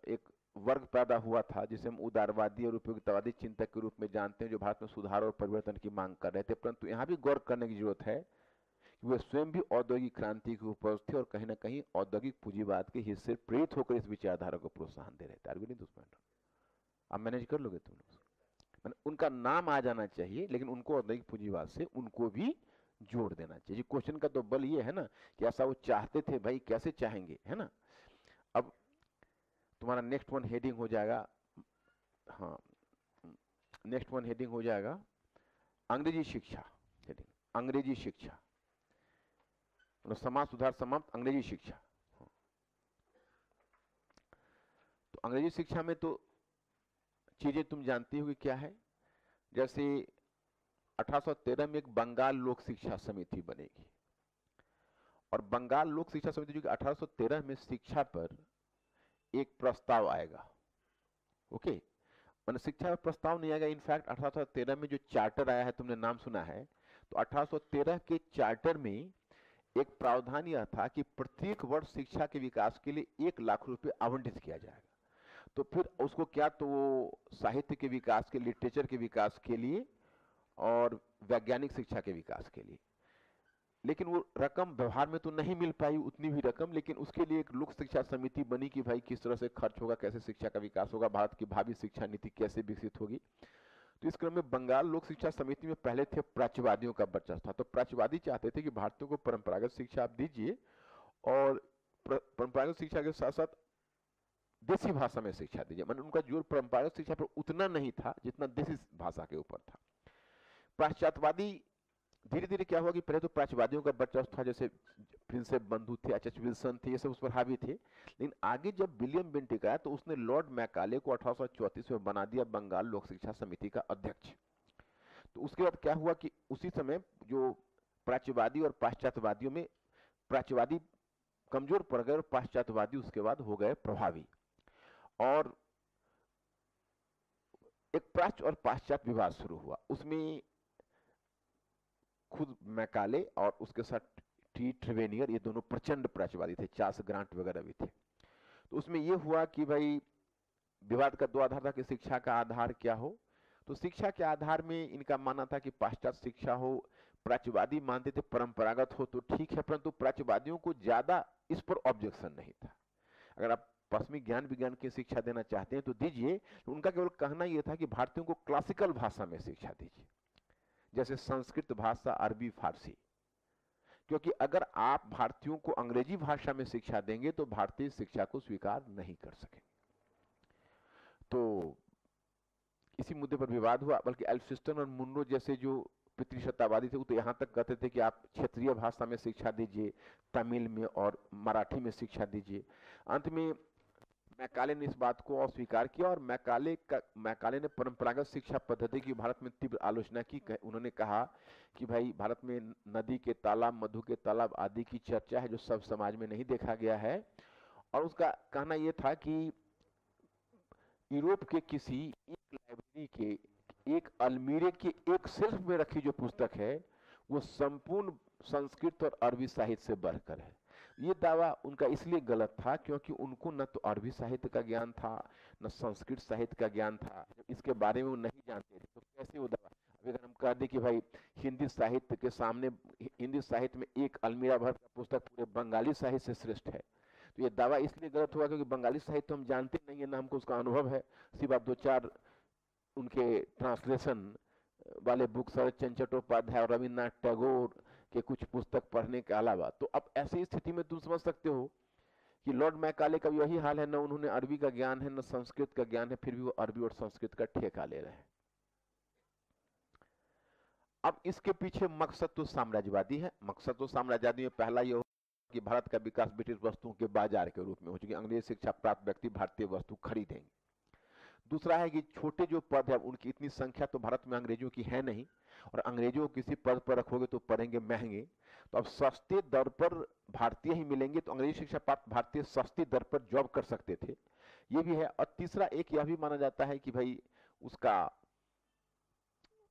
एक वर्ग पैदा हुआ था जिसे हम उदारवादी और उपयोगितावादी चिंतक के रूप में जानते हैं, जो भारत में सुधार और परिवर्तन की मांग कर रहे थे, परंतु यहाँ भी गौर करने की जरूरत है कि वे स्वयं भी औद्योगिक क्रांति के उपज थे और कहीं ना कहीं औद्योगिक पूंजीवाद के हिस्से प्रेरित होकर इस विचारधारा को प्रोत्साहन दे रहे थे। आप मैनेज कर लोगे तुम लोग? उनका नाम आ जाना चाहिए, लेकिन उनको औद्योगिक पूंजीवाद से उनको भी जोड़ देना चाहिए। क्वेश्चन का तो बल ये है ना कि ऐसा वो चाहते थे, भाई कैसे चाहेंगे, है ना। अब तुम्हारा नेक्स्ट वन हेडिंग हो जाएगा, हाँ, नेक्स्ट वन हेडिंग हो जाएगा अंग्रेजी शिक्षा। हेडिंग अंग्रेजी शिक्षा, समाज सुधार समाप्त, अंग्रेजी शिक्षा। तो अंग्रेजी शिक्षा में तो चीजें तुम जानती हो कि क्या है। जैसे 1813 में एक बंगाल लोक शिक्षा समिति बनेगी, और बंगाल लोक शिक्षा समिति जो कि 1813 में शिक्षा पर एक प्रस्ताव आएगा। ओके, मैंने शिक्षा पर प्रस्ताव नहीं आएगा, इनफैक्ट 1813 में जो चार्टर आया है, तुमने नाम सुना है, तो 1813 के चार्टर में एक प्रावधान यह था कि प्रत्येक वर्ष शिक्षा के विकास के लिए 1 लाख रुपए आवंटित किया जाएगा। तो फिर उसको क्या, तो वो साहित्य के विकास के, लिटरेचर के विकास के लिए और वैज्ञानिक शिक्षा के विकास के लिए। लेकिन वो रकम व्यवहार में तो नहीं मिल पाई उतनी भी रकम, लेकिन उसके लिए एक लोक शिक्षा समिति बनी कि भाई किस तरह से खर्च होगा, कैसे शिक्षा का विकास होगा, भारत की भावी शिक्षा नीति कैसे विकसित होगी। तो इस क्रम में बंगाल लोक शिक्षा समिति में पहले थे प्राच्यवादियों का वर्चस्व था। तो प्राच्यवादी चाहते थे कि भारतीयों को परंपरागत शिक्षा आप दीजिए, और परंपरागत शिक्षा के साथ साथ देसी भाषा में शिक्षा दीजिए। मतलब उनका जोर परंपरागत शिक्षा पर उतना नहीं था जितना देसी भाषा के ऊपर था। पाश्चात्यवादी धीरे धीरे क्या हुआ कि पहले तो प्राच्यवादियों का वर्चस्व था, जैसे प्रिंसेप बंधु थे, एच विल्सन थे, ये सब उस पर हावी थे। लेकिन आगे जब विलियम बेंटिक आया तो उसने लॉर्ड मैकाले को 1834 में बना दिया बंगाल लोक शिक्षा समिति का अध्यक्ष। तो उसके बाद क्या हुआ कि उसी समय जो प्राच्यवादी और पाश्चात्यवादियों में प्राच्यवादी कमजोर पड़ गए और पाश्चात्यवादी उसके बाद हो गए प्रभावी। और एक प्राच्य और पाश्चात्य विवाद शुरू हुआ। उसमें खुद मैकाले और उसके साथ टी ट्रेवेनियर, ये दोनों प्रचंड प्राच्यवादी थे, चार्ल्स ग्रांट वगैरह भी थे। तो उसमें ये हुआ कि भाई विवाद का दो आधार था कि शिक्षा का आधार क्या हो। तो शिक्षा के आधार में इनका मानना था कि पाश्चात्य शिक्षा हो। प्राच्यवादी मानते थे परंपरागत हो तो ठीक है, परंतु प्राच्यवादियों को ज्यादा इस पर ऑब्जेक्शन नहीं था। अगर आप पश्चिमी ज्ञान विज्ञान की शिक्षा देना चाहते हैं तो दीजिए, तो उनका केवल कहना यह था कि भारतीयों को क्लासिकल भाषा में शिक्षा दीजिए, जैसे संस्कृत भाषा, अरबी, फारसी। क्योंकि अगर आप भारतीयों को अंग्रेजी भाषा में शिक्षा देंगे तो भारतीय शिक्षा को स्वीकार नहीं कर सकेंगे। तो इसी मुद्दे पर विवाद हुआ। बल्कि एल्फिंस्टन और मुनरो जैसे जो पितृसत्तावादी थे वो तो यहाँ तक कहते थे कि आप क्षेत्रीय भाषा में शिक्षा दीजिए, तमिल में और मराठी में शिक्षा दीजिए। अंत में मैकाले ने इस बात को अस्वीकार किया और मैकाले ने परंपरागत शिक्षा पद्धति की भारत में तीव्र आलोचना की। उन्होंने कहा कि भाई भारत में नदी के तालाब, मधु के तालाब आदि की चर्चा है जो सब समाज में नहीं देखा गया है। और उसका कहना यह था कि यूरोप के किसी एक लाइब्रेरी के एक अलमीरे के एक शेल्फ में रखी जो पुस्तक है वो संपूर्ण संस्कृत और अरबी साहित्य से बढ़कर है। ये दावा उनका इसलिए गलत था क्योंकि उनको न तो अरबी साहित्य का ज्ञान था, न संस्कृत साहित्य का ज्ञान था। इसके बारे में वो नहीं जानते थे तो कैसे वो दावा। अगर हम कह दें कि भाई हिंदी साहित्य के सामने, हिंदी साहित्य में एक अलमीरा भर का पुस्तक पूरे बंगाली साहित्य से श्रेष्ठ है, तो ये दावा इसलिए गलत हुआ क्योंकि बंगाली साहित्य हम जानते नहीं है, ना हमको उसका अनुभव है, सिवा दो चार उनके ट्रांसलेशन वाले बुक शरद चंद्र चट्टोपाध्याय और रविन्द्रनाथ टैगोर के कुछ पुस्तक पढ़ने के अलावा। तो अब ऐसी स्थिति में तुम समझ सकते हो कि लॉर्ड मैकाले का यही हाल है, न उन्होंने अरबी का ज्ञान है न संस्कृत का ज्ञान है, फिर भी वो अरबी और संस्कृत का ठेका ले रहे हैं। अब इसके पीछे मकसद तो साम्राज्यवादी है। मकसद तो साम्राज्यवादी में पहला यह कि भारत का विकास ब्रिटिश वस्तुओं के बाजार के रूप में हो, चूंकि अंग्रेजी शिक्षा प्राप्त व्यक्ति भारतीय वस्तु खरीदेंगे। दूसरा है कि छोटे जो पद है उनकी इतनी संख्या तो भारत में अंग्रेजों की है नहीं, और अंग्रेजों को किसी पद पर रखोगे तो पढ़ेंगे महंगे, तो अब सस्ते दर पर भारतीय ही मिलेंगे, तो अंग्रेजी शिक्षा प्राप्त भारतीय सस्ती दर पर जॉब कर सकते थे, ये भी है। और तीसरा एक यह भी माना जाता है कि भाई उसका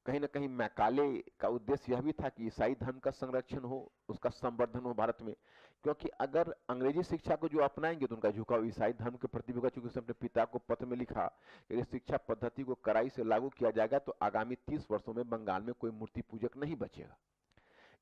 कहीं ना कहीं मैकाले का उद्देश्य यह भी था कि ईसाई धर्म का संरक्षण हो, उसका संवर्धन हो भारत में। क्योंकि अगर अंग्रेजी शिक्षा को जो अपनाएंगे तो उनका झुकाव ईसाई धर्म के प्रति होगा। चूंकि उसने अपने पिता को पत्र में लिखा कि इस शिक्षा पद्धति को कड़ाई से लागू किया जाएगा तो आगामी 30 वर्षों में बंगाल में कोई मूर्ति पूजक नहीं बचेगा।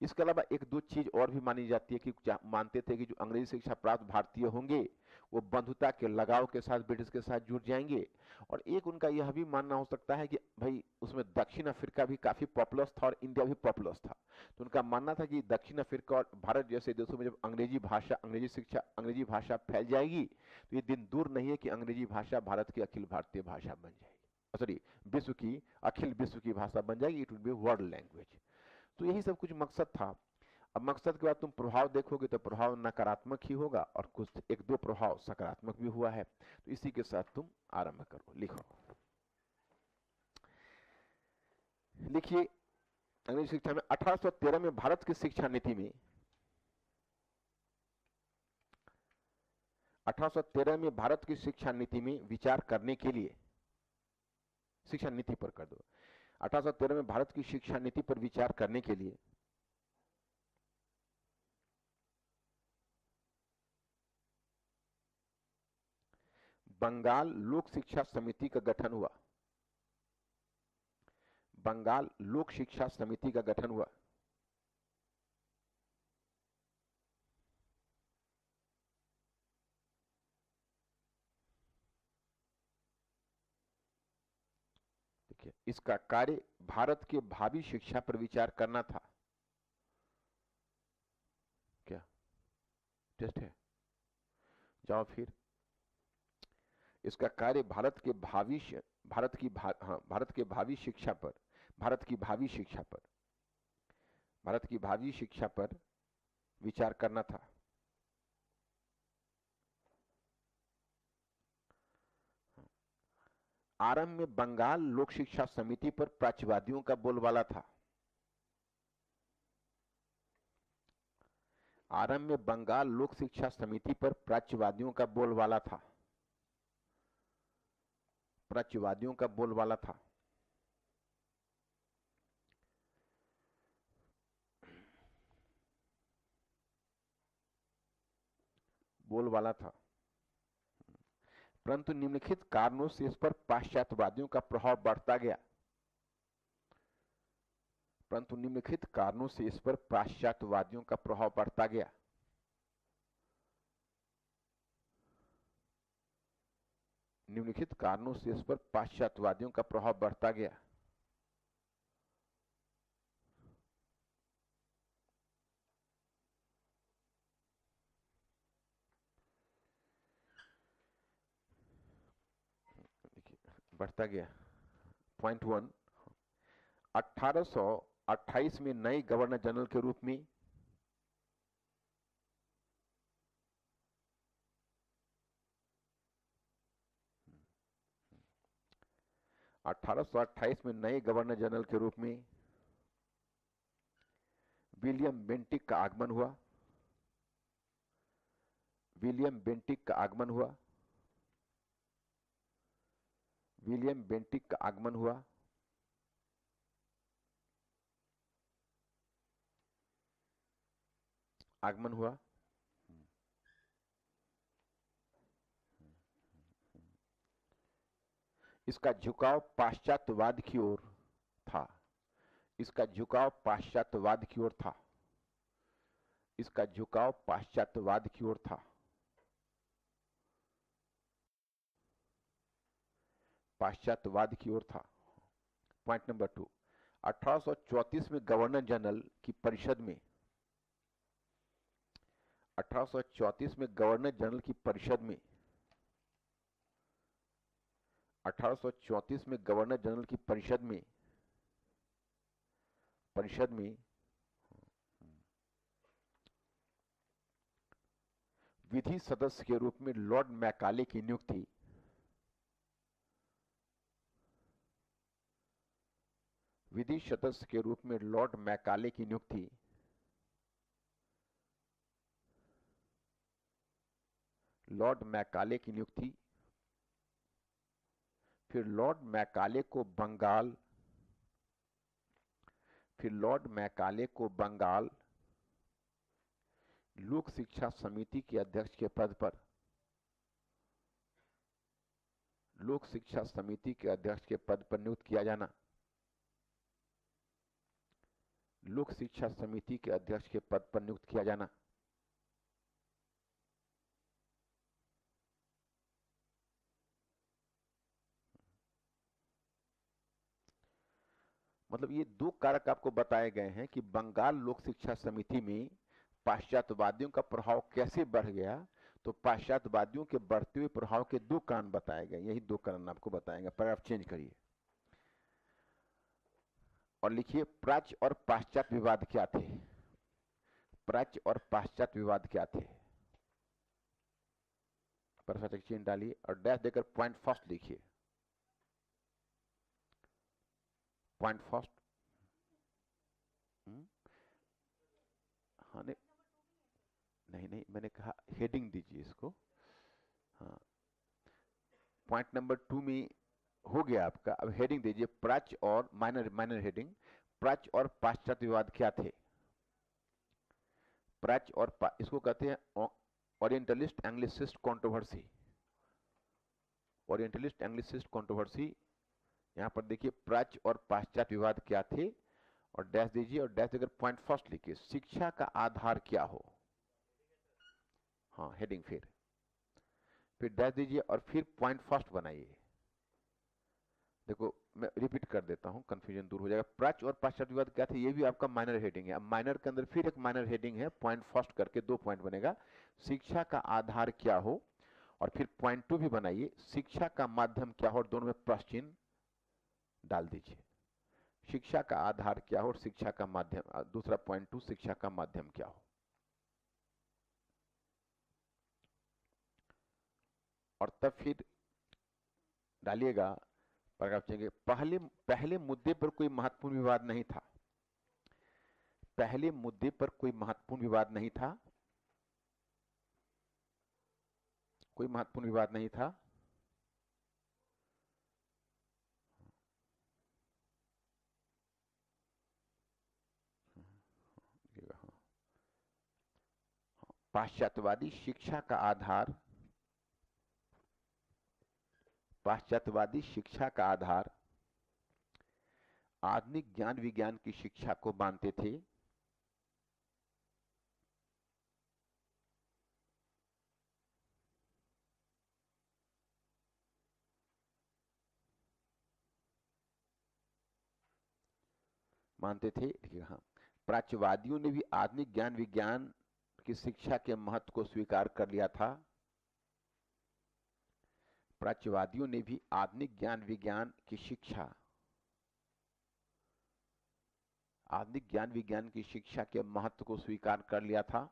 इसके अलावा एक दो चीज और भी मानी जाती है कि मानते थे कि जो अंग्रेजी शिक्षा प्राप्त भारतीय होंगे वो बंधुता के लगाव के साथ ब्रिटिश के साथ जुड़ जाएंगे। और एक उनका यह भी मानना हो सकता है कि भाई उसमें दक्षिण अफ्रीका भी काफी पॉपुलस था और इंडिया भी पॉपुलस था, तो उनका मानना था कि दक्षिण अफ्रीका और भारत जैसे देशों में जब अंग्रेजी भाषा, अंग्रेजी शिक्षा, अंग्रेजी भाषा फैल जाएगी तो ये दिन दूर नहीं है कि अंग्रेजी भाषा भारत की अखिल भारतीय भाषा बन जाएगी, सॉरी विश्व की, अखिल विश्व की भाषा बन जाएगी। It will be world language. तो यही सब कुछ मकसद था। अब मकसद के बाद तुम प्रभाव देखोगे तो प्रभाव नकारात्मक ही होगा और कुछ एक दो प्रभाव सकारात्मक भी हुआ है। तो इसी के साथ तुम आरंभ करो, लिखो। लिखिए, अंग्रेजी शिक्षा में 1813 में भारत की शिक्षा नीति में 1813 में भारत की शिक्षा नीति में विचार करने के लिए, शिक्षा नीति पर कर दो, 1813 में भारत की शिक्षा नीति पर विचार करने के लिए बंगाल लोक शिक्षा समिति का गठन हुआ। बंगाल लोक शिक्षा समिति का गठन हुआ। देखिए, इसका कार्य भारत के भावी शिक्षा पर विचार करना था। क्या टेस्ट है? जाओ फिर। इसका कार्य भारत के भावी शिक्षा पर, भारत की भावी शिक्षा पर, भारत की भावी शिक्षा पर विचार करना था। आरंभ में बंगाल लोक शिक्षा समिति पर प्राच्यवादियों का बोलबाला था। आरंभ में बंगाल लोक शिक्षा समिति पर प्राच्यवादियों का बोलबाला था, प्राच्यवादियों का बोलबाला था। बोलबाला था, परंतु निम्नलिखित कारणों से इस पर पाश्चात्यवादियों का प्रभाव बढ़ता गया, परंतु निम्नलिखित कारणों से इस पर पाश्चात्यवादियों का प्रभाव बढ़ता गया। निम्नलिखित कारणों से इस पर पाश्चात्यवादियों का प्रभाव बढ़ता गया। बढ़ता गया। पॉइंट 1, 1828 में नए गवर्नर जनरल के रूप में 1828 में नए गवर्नर जनरल के रूप में विलियम बेंटिक का आगमन हुआ। विलियम बेंटिक का आगमन हुआ। विलियम बेंटिक का आगमन हुआ। आगमन हुआ। इसका झुकाव पाश्चात्यवाद की ओर था। इसका झुकाव पाश्चात्यवाद की ओर था। इसका झुकाव पाश्चात्यवाद की ओर था। पाश्चात्यवाद की ओर था। पॉइंट नंबर 2, 1834 में गवर्नर जनरल की परिषद में 1834 में गवर्नर जनरल की परिषद में 1834 में गवर्नर जनरल की परिषद में विधि सदस्य के रूप में लॉर्ड मैकाले की नियुक्ति विधि सदस्य के रूप में लॉर्ड मैकाले की नियुक्ति लॉर्ड मैकाले की नियुक्ति फिर लॉर्ड मैकाले को बंगाल लोक शिक्षा समिति के अध्यक्ष के पद पर लोक शिक्षा समिति के अध्यक्ष के पद पर नियुक्त किया जाना। लोक शिक्षा समिति के अध्यक्ष के पद पर नियुक्त किया जाना। मतलब ये दो कारक आपको बताए गए हैं कि बंगाल लोक शिक्षा समिति में पाश्चात्यवादियों का प्रभाव कैसे बढ़ गया। तो पाश्चात्यवादियों के बढ़ते हुए प्रभाव के दो कारण बताए गए, यही दो कारण आपको बताएंगे। पैराग्राफ चेंज करिए और लिखिए प्राच्य और पाश्चात्य विवाद क्या थे। प्राच्य और पाश्चात्य विवाद क्या थे। पैराग्राफ चेंज डालिए और डैश देकर पॉइंट फर्स्ट लिखिए। Point first. हाँ नहीं मैंने कहा हेडिंग दीजिए इसको। हाँ, पॉइंट नंबर 2 में हो गया आपका। अब हेडिंग दीजिए प्राच्य और माइनर हेडिंग, प्राच्य और पाश्चात्य विवाद क्या थे। प्राच्य और इसको कहते हैं orientalist Anglicist controversy. Orientalist Anglicist controversy. यहां पर देखिए प्राच्य और पाश्चात्य विवाद क्या थे और डैश दीजिए और डैश देकर पॉइंट फर्स्ट लिखिए शिक्षा का आधार क्या हो। हाँ हेडिंग फिर डैश दीजिए और फिर पॉइंट फर्स्ट बनाइए। देखो मैं रिपीट कर देता हूं, कंफ्यूजन दूर हो जाएगा। प्राच्य और पाश्चात्य विवाद क्या थे, ये भी आपका माइनर हेडिंग है। अब माइनर के अंदर फिर एक माइनर हेडिंग है, पॉइंट फर्स्ट करके 2 पॉइंट बनेगा। शिक्षा का आधार क्या हो और फिर पॉइंट 2 भी बनाइए शिक्षा का माध्यम क्या हो और दोनों में प्रश्न चिन्ह डाल दीजिए। शिक्षा का आधार क्या हो और शिक्षा का माध्यम, दूसरा पॉइंट 2 शिक्षा का माध्यम क्या हो। और तब फिर डालिएगा पैराग्राफ चेंगे पहले मुद्दे पर कोई महत्वपूर्ण विवाद नहीं था। पहले मुद्दे पर कोई महत्वपूर्ण विवाद नहीं था। कोई महत्वपूर्ण विवाद नहीं था। पाश्चात्यवादी शिक्षा का आधार, पाश्चात्यवादी शिक्षा का आधार आधुनिक ज्ञान विज्ञान की शिक्षा को मानते थे। मानते थे, देखिए हाँ, प्राच्यवादियों ने भी आधुनिक ज्ञान विज्ञान की शिक्षा के महत्व को स्वीकार कर लिया था। प्राच्यवादियों ने भी आधुनिक ज्ञान विज्ञान की शिक्षा, आधुनिक ज्ञान विज्ञान की शिक्षा के महत्व को स्वीकार कर लिया था।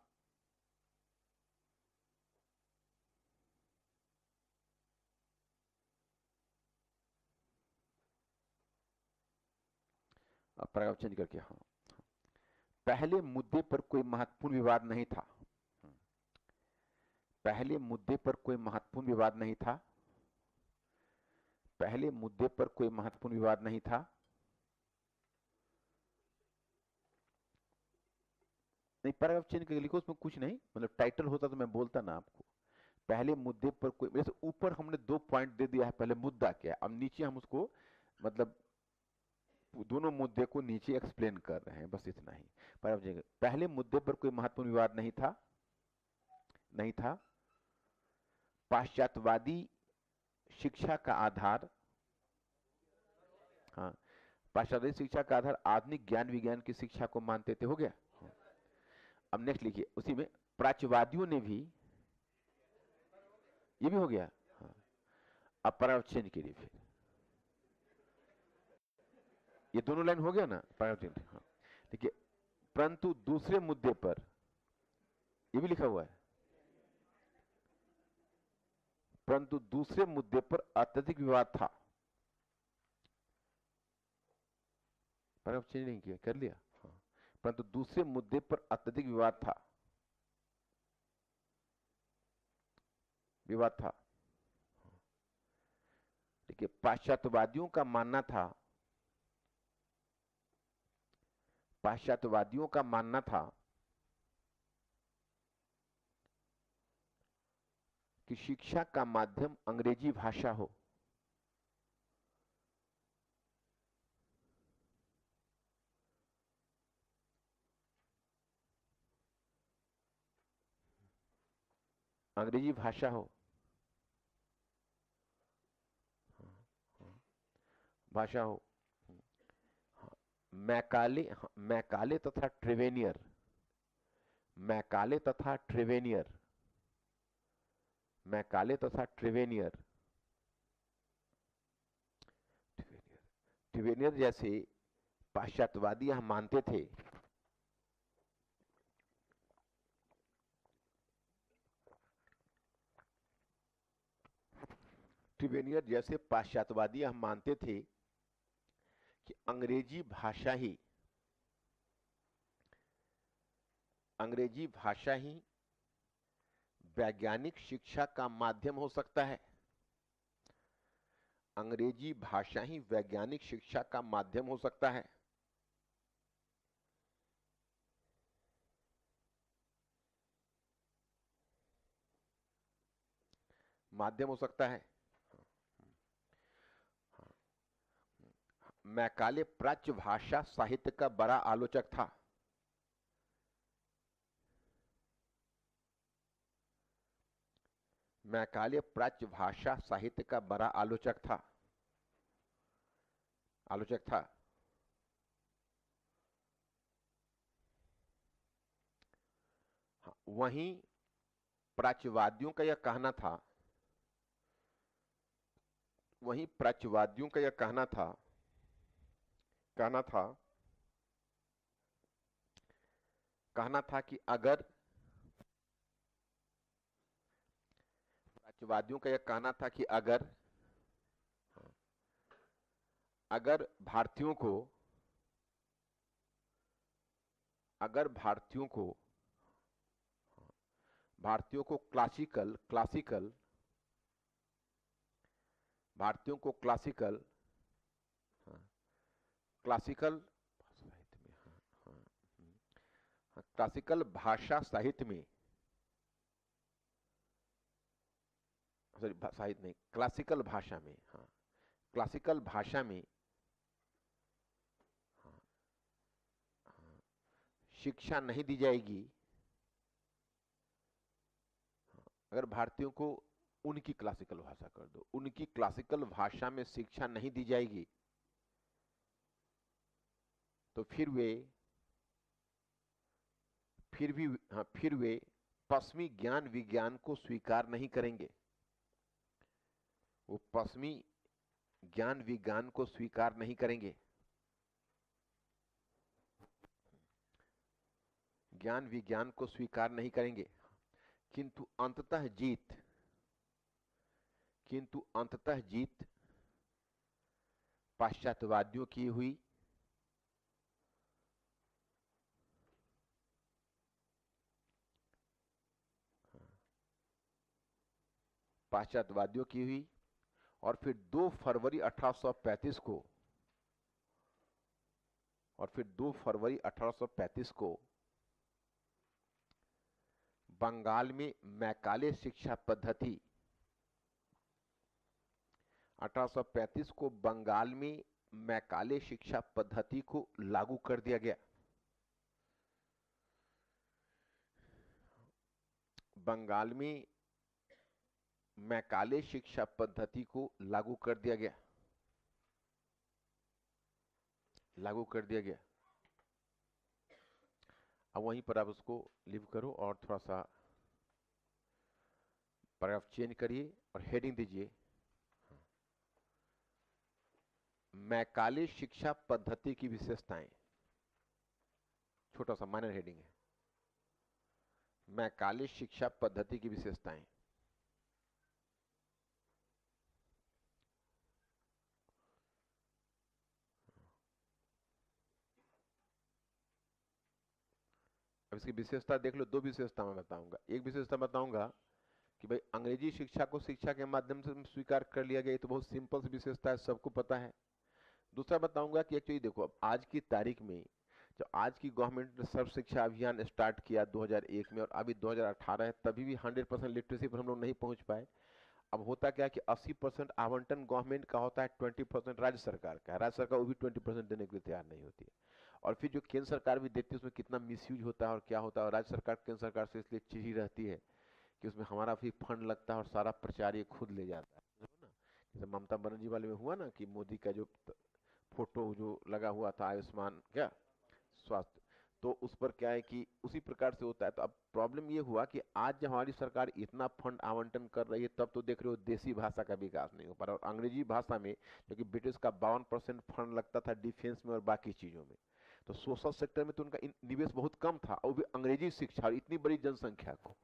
अब पैराग्राफ चेंज करके, हाँ, पहले मुद्दे पर कोई महत्वपूर्ण विवाद नहीं था। पहले मुद्दे पर कोई महत्वपूर्ण विवाद नहीं था। पहले मुद्दे पर कोई महत्वपूर्ण विवाद नहीं था। नहीं, पैराग्राफ चेंज करके लिखो, उसमें कुछ नहीं, मतलब टाइटल होता तो मैं बोलता ना आपको। पहले मुद्दे पर कोई, जैसे ऊपर हमने 2 पॉइंट दे दिया है, पहले मुद्दा क्या है, अब नीचे हम उसको मतलब दोनों मुद्दे को नीचे एक्सप्लेन कर रहे हैं, बस इतना ही। पर पहले मुद्दे पर कोई महत्वपूर्ण विवाद नहीं था, नहीं था। पाश्चात्यवादी शिक्षा का आधार, हाँ, पाश्चात्य शिक्षा का आधार आधुनिक ज्ञान विज्ञान की शिक्षा को मानते थे, हो गया। अब नेक्स्ट लिखिए, उसी में प्राच्यवादियों ने भी, ये भी हो गया। हाँ, अब पैराग्राफ चेंज कीजिए फिर, ये दोनों लाइन हो गया ना, पैराग्राफ चेंज। हाँ, देखिए, परंतु दूसरे मुद्दे पर, ये भी लिखा हुआ है, परंतु दूसरे मुद्दे पर अत्यधिक विवाद था। पैराग्राफ चेंज नहीं किया, कर लिया। हाँ, परंतु दूसरे मुद्दे पर अत्यधिक विवाद था, विवाद था। देखिए, पाश्चात्यवादियों का मानना था, पाश्चात्यवादियों का मानना था कि शिक्षा का माध्यम अंग्रेजी भाषा हो। अंग्रेजी भाषा हो, भाषा हो। मैकाले, मैकाले तथा ट्रेवेनियर, मैकाले तथा ट्रेवेनियर, मैकाले तथा ट्रेवेनियर, ट्रेवेनियर जैसे पाश्चात्यवादी यह मानते थे ट्रिवेनियर जैसे पाश्चात्यवादी यह मानते थे कि अंग्रेजी भाषा ही, अंग्रेजी भाषा ही वैज्ञानिक शिक्षा का माध्यम हो सकता है। अंग्रेजी भाषा ही वैज्ञानिक शिक्षा का माध्यम हो सकता है, माध्यम हो सकता है। मैकाले प्राच्य भाषा साहित्य का बड़ा आलोचक था। मैकाले प्राच्य भाषा साहित्य का बड़ा आलोचक था, आलोचक था। वहीं प्राच्यवादियों का यह कहना था, वहीं प्राच्यवादियों का यह कहना था, कहना था, कहना था कि अगर, प्राच्यवादियों का यह कहना था कि अगर, अगर भारतीयों को, अगर भारतीयों को, भारतीयों को क्लासिकल, क्लासिकल भारतीयों को क्लासिकल, हाँ, क्लासिकल साहित्य में, हाँ, हाँ, हाँ, क्लासिकल भाषा साहित्य में, सॉरी साहित्य नहीं, क्लासिकल भाषा में, हाँ, क्लासिकल भाषा में, हाँ, हाँ, शिक्षा नहीं दी जाएगी। हाँ, अगर भारतीयों को उनकी क्लासिकल भाषा कर दो, उनकी क्लासिकल भाषा में शिक्षा नहीं दी जाएगी, तो फिर वे पश्चिमी ज्ञान विज्ञान को स्वीकार नहीं करेंगे। वो पश्चिमी ज्ञान विज्ञान को स्वीकार नहीं करेंगे, ज्ञान विज्ञान को स्वीकार नहीं करेंगे। किंतु अंततः जीत पाश्चात्यवादियों की हुई, पाश्चात्यवादियों की हुई। और फिर 2 फरवरी 1835 को, बंगाल में मैकाले शिक्षा पद्धति, 1835 को बंगाल में मैकाले शिक्षा पद्धति को लागू कर दिया गया। बंगाल में मैकाले शिक्षा पद्धति को लागू कर दिया गया, अब वहीं पर आप उसको लिव करो और थोड़ा सा पैराग्राफ चेंज करिए और हेडिंग दीजिए, मैकाले शिक्षा पद्धति की विशेषताएं, छोटा सा माइनर हेडिंग है, मैकाले शिक्षा पद्धति की विशेषताएं। अब इसकी विशेषता देख लो, 2 विशेषता मैं बताऊंगा। एक विशेषता बताऊंगा कि भाई अंग्रेजी शिक्षा को शिक्षा के माध्यम से स्वीकार कर लिया गया, ये तो बहुत सिंपल सी विशेषता है, सबको पता है। दूसरा बताऊंगा कि एक्चुअली देखो, अब आज की तारीख में जब आज की गवर्नमेंट ने सर्व शिक्षा अभियान स्टार्ट किया 2001 में और अभी 2018 है, तभी भी 100% लिटरेसी पर हम लोग नहीं पहुंच पाए। अब होता क्या है कि 80% आवंटन गवर्नमेंट का होता है, 20% राज्य सरकार का है। राज्य सरकार वो भी 20% देने के लिए तैयार नहीं होती है। और फिर जो केंद्र सरकार भी देती है उसमें कितना मिसयूज होता है और क्या होता है। और राज्य सरकार केंद्र सरकार से इसलिए चिढ़ी रहती है कि उसमें हमारा भी फंड लगता है और सारा प्रचार ये खुद ले जाता है ना। जैसे ममता बनर्जी वाले में हुआ ना कि मोदी का जो फोटो जो लगा हुआ था आयुष्मान क्या स्वास्थ्य, तो उस पर क्या है कि उसी प्रकार से होता है। तो अब प्रॉब्लम ये हुआ कि आज जब हमारी सरकार इतना फंड आवंटन कर रही है, तब तो देख रहे हो देसी भाषा का विकास नहीं हो पा रहा। और अंग्रेजी भाषा में, क्योंकि ब्रिटिश का 52% फंड लगता था डिफेंस में और बाकी चीजों में, तो सोशल सेक्टर में तो उनका निवेश बहुत कम था, और भी अंग्रेजी शिक्षा और इतनी बड़ी जनसंख्या को,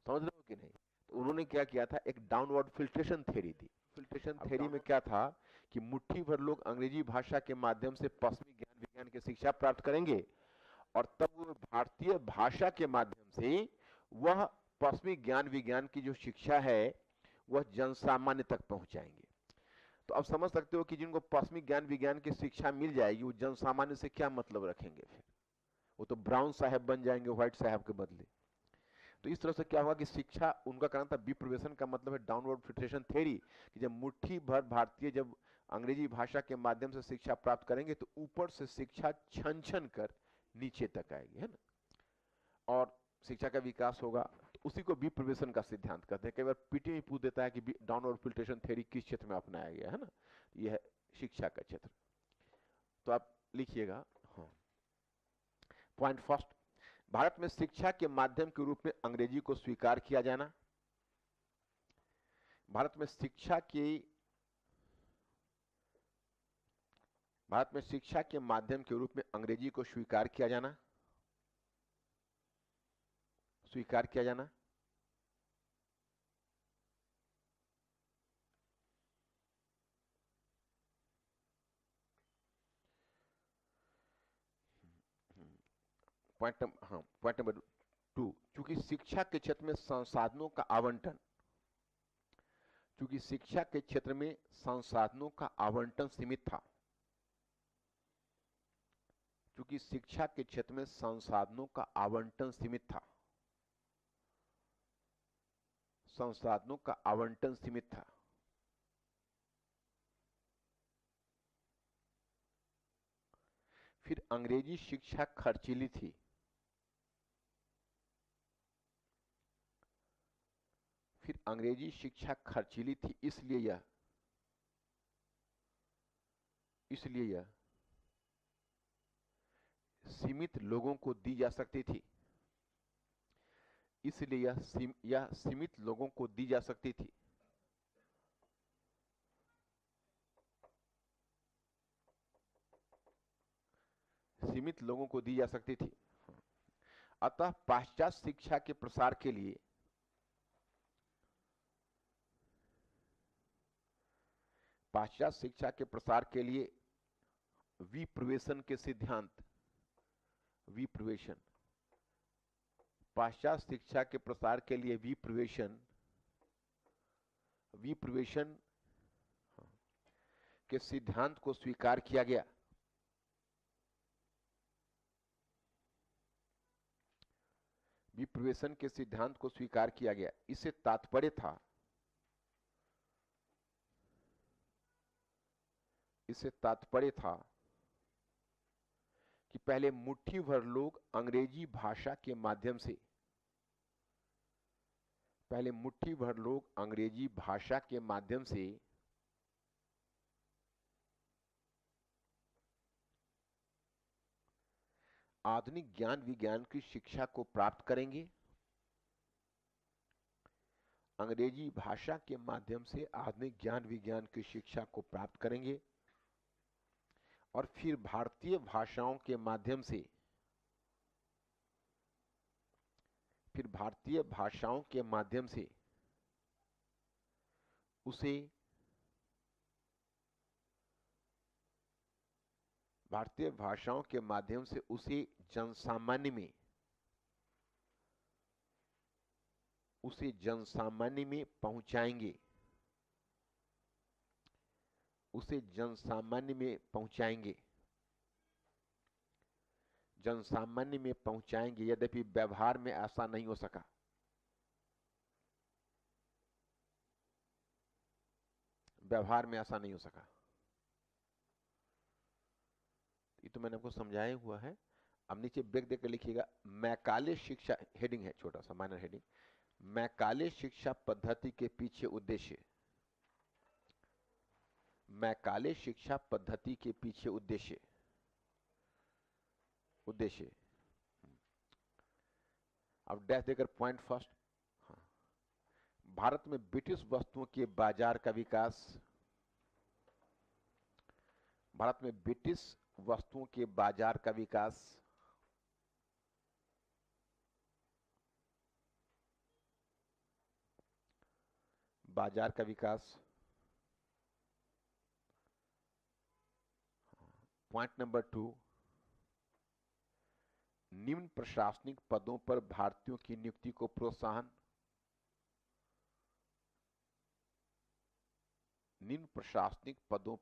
समझ रहे हो कि नहीं। तो उन्होंने क्या किया था, एक डाउनवर्ड फिल्ट्रेशन थ्योरी दी। फिल्ट्रेशन थ्योरी में क्या था कि मुट्ठी भर लोग अंग्रेजी भाषा के माध्यम से पश्चिमी ज्ञान विज्ञान की शिक्षा प्राप्त करेंगे, और तब वो भारतीय भाषा के माध्यम से वह पश्चिमी ज्ञान विज्ञान की जो शिक्षा है वह जनसामान्य तक पहुंचाएंगे। तो अब समझ सकते हो कि जिनको पश्चिमी ज्ञान विज्ञान की शिक्षा मिल जाएगी, वो जनसामान्य से क्या मतलब रखेंगे, फिर वो तो ब्राउन साहब बन जाएंगे व्हाइट साहब के बदले। तो इस तरह से क्या हुआ कि शिक्षा, उनका कहना था विप्रवेशन का मतलब है डाउनवर्ड फिल्ट्रेशन थ्योरी, कि जब मुट्ठी भर भारतीय जब अंग्रेजी भाषा के माध्यम से शिक्षा प्राप्त करेंगे तो ऊपर से शिक्षा छन छन कर नीचे तक आएगी, है ना, और शिक्षा का विकास होगा। तो उसी को विप्रवेशन का सिद्धांत कहते हैं। कई बार पीटी में पूछ देता है कि डाउनवर्ड फिल्ट्रेशन थ्योरी किस क्षेत्र में अपनाया गया है ना, यह है शिक्षा का क्षेत्र। तो आप लिखिएगा, हाँ, पॉइंट फर्स्ट, भारत में शिक्षा के माध्यम के रूप में अंग्रेजी को स्वीकार किया जाना। भारत में शिक्षा के माध्यम के रूप में अंग्रेजी को स्वीकार किया जाना, पॉइंट नंबर 2, चूंकि शिक्षा के क्षेत्र में संसाधनों का आवंटन, क्योंकि शिक्षा के क्षेत्र में संसाधनों का आवंटन सीमित था, क्योंकि शिक्षा के क्षेत्र में संसाधनों का आवंटन सीमित था, संसाधनों का आवंटन सीमित था। फिर अंग्रेजी शिक्षा खर्चीली थी, फिर अंग्रेजी शिक्षा खर्चीली थी, इसलिए यह सीमित लोगों को दी जा सकती थी, इसलिए यह सीमित लोगों को दी जा सकती थी। सीमित लोगों को दी जा सकती थी। अतः पाश्चात्य शिक्षा के प्रसार के लिए विप्रवेशन के सिद्धांत, पाश्चात्य शिक्षा के प्रसार के लिए विप्रवेशन के सिद्धांत को स्वीकार किया गया। विप्रवेशन के सिद्धांत को स्वीकार किया गया। इससे तात्पर्य था कि पहले मुट्ठी भर लोग अंग्रेजी भाषा के माध्यम से आधुनिक ज्ञान विज्ञान की शिक्षा को प्राप्त करेंगे, अंग्रेजी भाषा के माध्यम से आधुनिक ज्ञान विज्ञान की शिक्षा को प्राप्त करेंगे और फिर भारतीय भाषाओं के माध्यम से उसे जनसामान्य में पहुंचाएंगे, यद्यपि व्यवहार में ऐसा नहीं हो सका। ये तो मैंने आपको समझाया हुआ है। अब नीचे ब्रेक देकर लिखिएगा, मैकाले शिक्षा, हेडिंग है छोटा सा माइनर हेडिंग, मैकाले शिक्षा पद्धति के पीछे उद्देश्य। मैकाले शिक्षा पद्धति के पीछे उद्देश्य। अब डैश देकर पॉइंट फर्स्ट। भारत में ब्रिटिश वस्तुओं के बाजार का विकास, भारत में ब्रिटिश वस्तुओं के बाजार का विकास, पॉइंट नंबर 2, निम्न प्रशासनिक पदों पर भारतीयों की नियुक्ति को प्रोत्साहन। निम्न प्रशासनिक पदों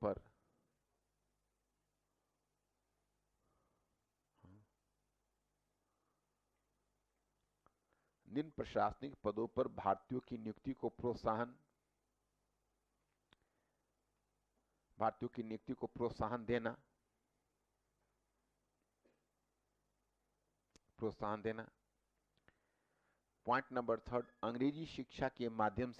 पर भारतीयों की नियुक्ति को प्रोत्साहन, देना। पॉइंट नंबर 3, अंग्रेजी शिक्षा के माध्यम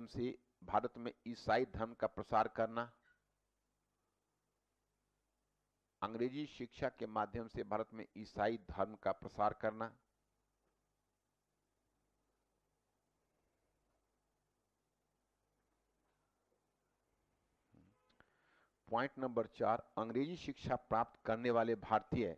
से भारत में ईसाई धर्म का प्रसार करना। अंग्रेजी शिक्षा के माध्यम से भारत में ईसाई धर्म का प्रसार करना। पॉइंट नंबर 4, अंग्रेजी शिक्षा प्राप्त करने वाले भारतीय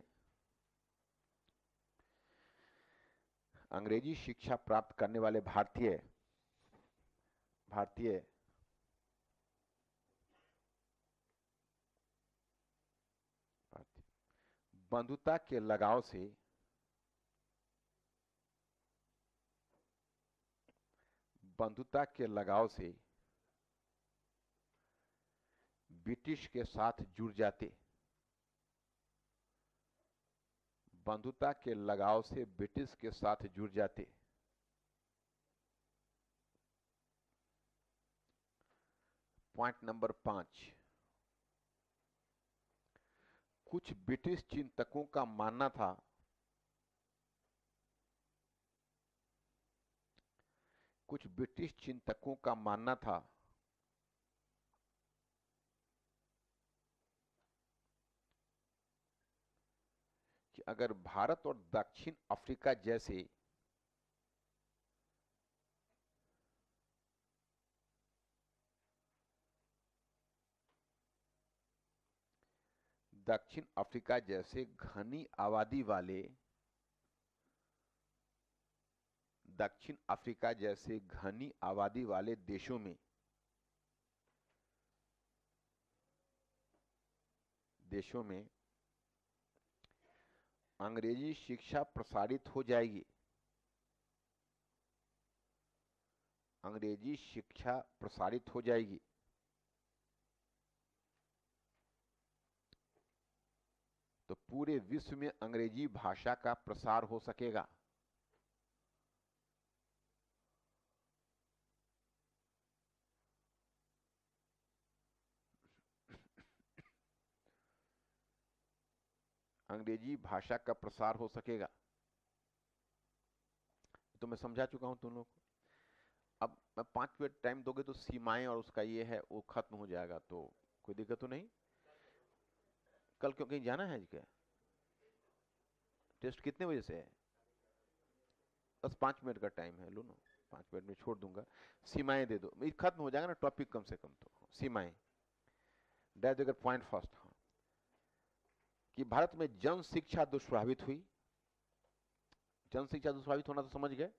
बंधुता के लगाव से ब्रिटिश के साथ जुड़ जाते। बंधुता के लगाव से ब्रिटिश के साथ जुड़ जाते। पॉइंट नंबर 5, कुछ ब्रिटिश चिंतकों का मानना था कि अगर भारत और दक्षिण अफ्रीका जैसे घनी आबादी वाले देशों में अंग्रेजी शिक्षा प्रसारित हो जाएगी, तो पूरे विश्व में अंग्रेजी भाषा का प्रसार हो सकेगा। तो मैं समझा चुका हूं तुम लोग को। अब मैं 5 मिनट टाइम दोगे तो सीमाएं और उसका ये है वो खत्म हो जाएगा, तो कोई दिक्कत तो नहीं। कल क्यों कहीं जाना है क्या? टेस्ट कितने बजे से है? बस 5 मिनट का टाइम है, लो ना, 5 मिनट में छोड़ दूंगा। सीमाएं दे दो, खत्म हो जाएगा ना टॉपिक कम से कम। तो सीमाएं डेट देकर पॉइंट फर्स्ट, हाँ, कि भारत में जन शिक्षा दुष्प्रभावित हुई। जन शिक्षा दुष्प्रभावित होना तो समझ गए,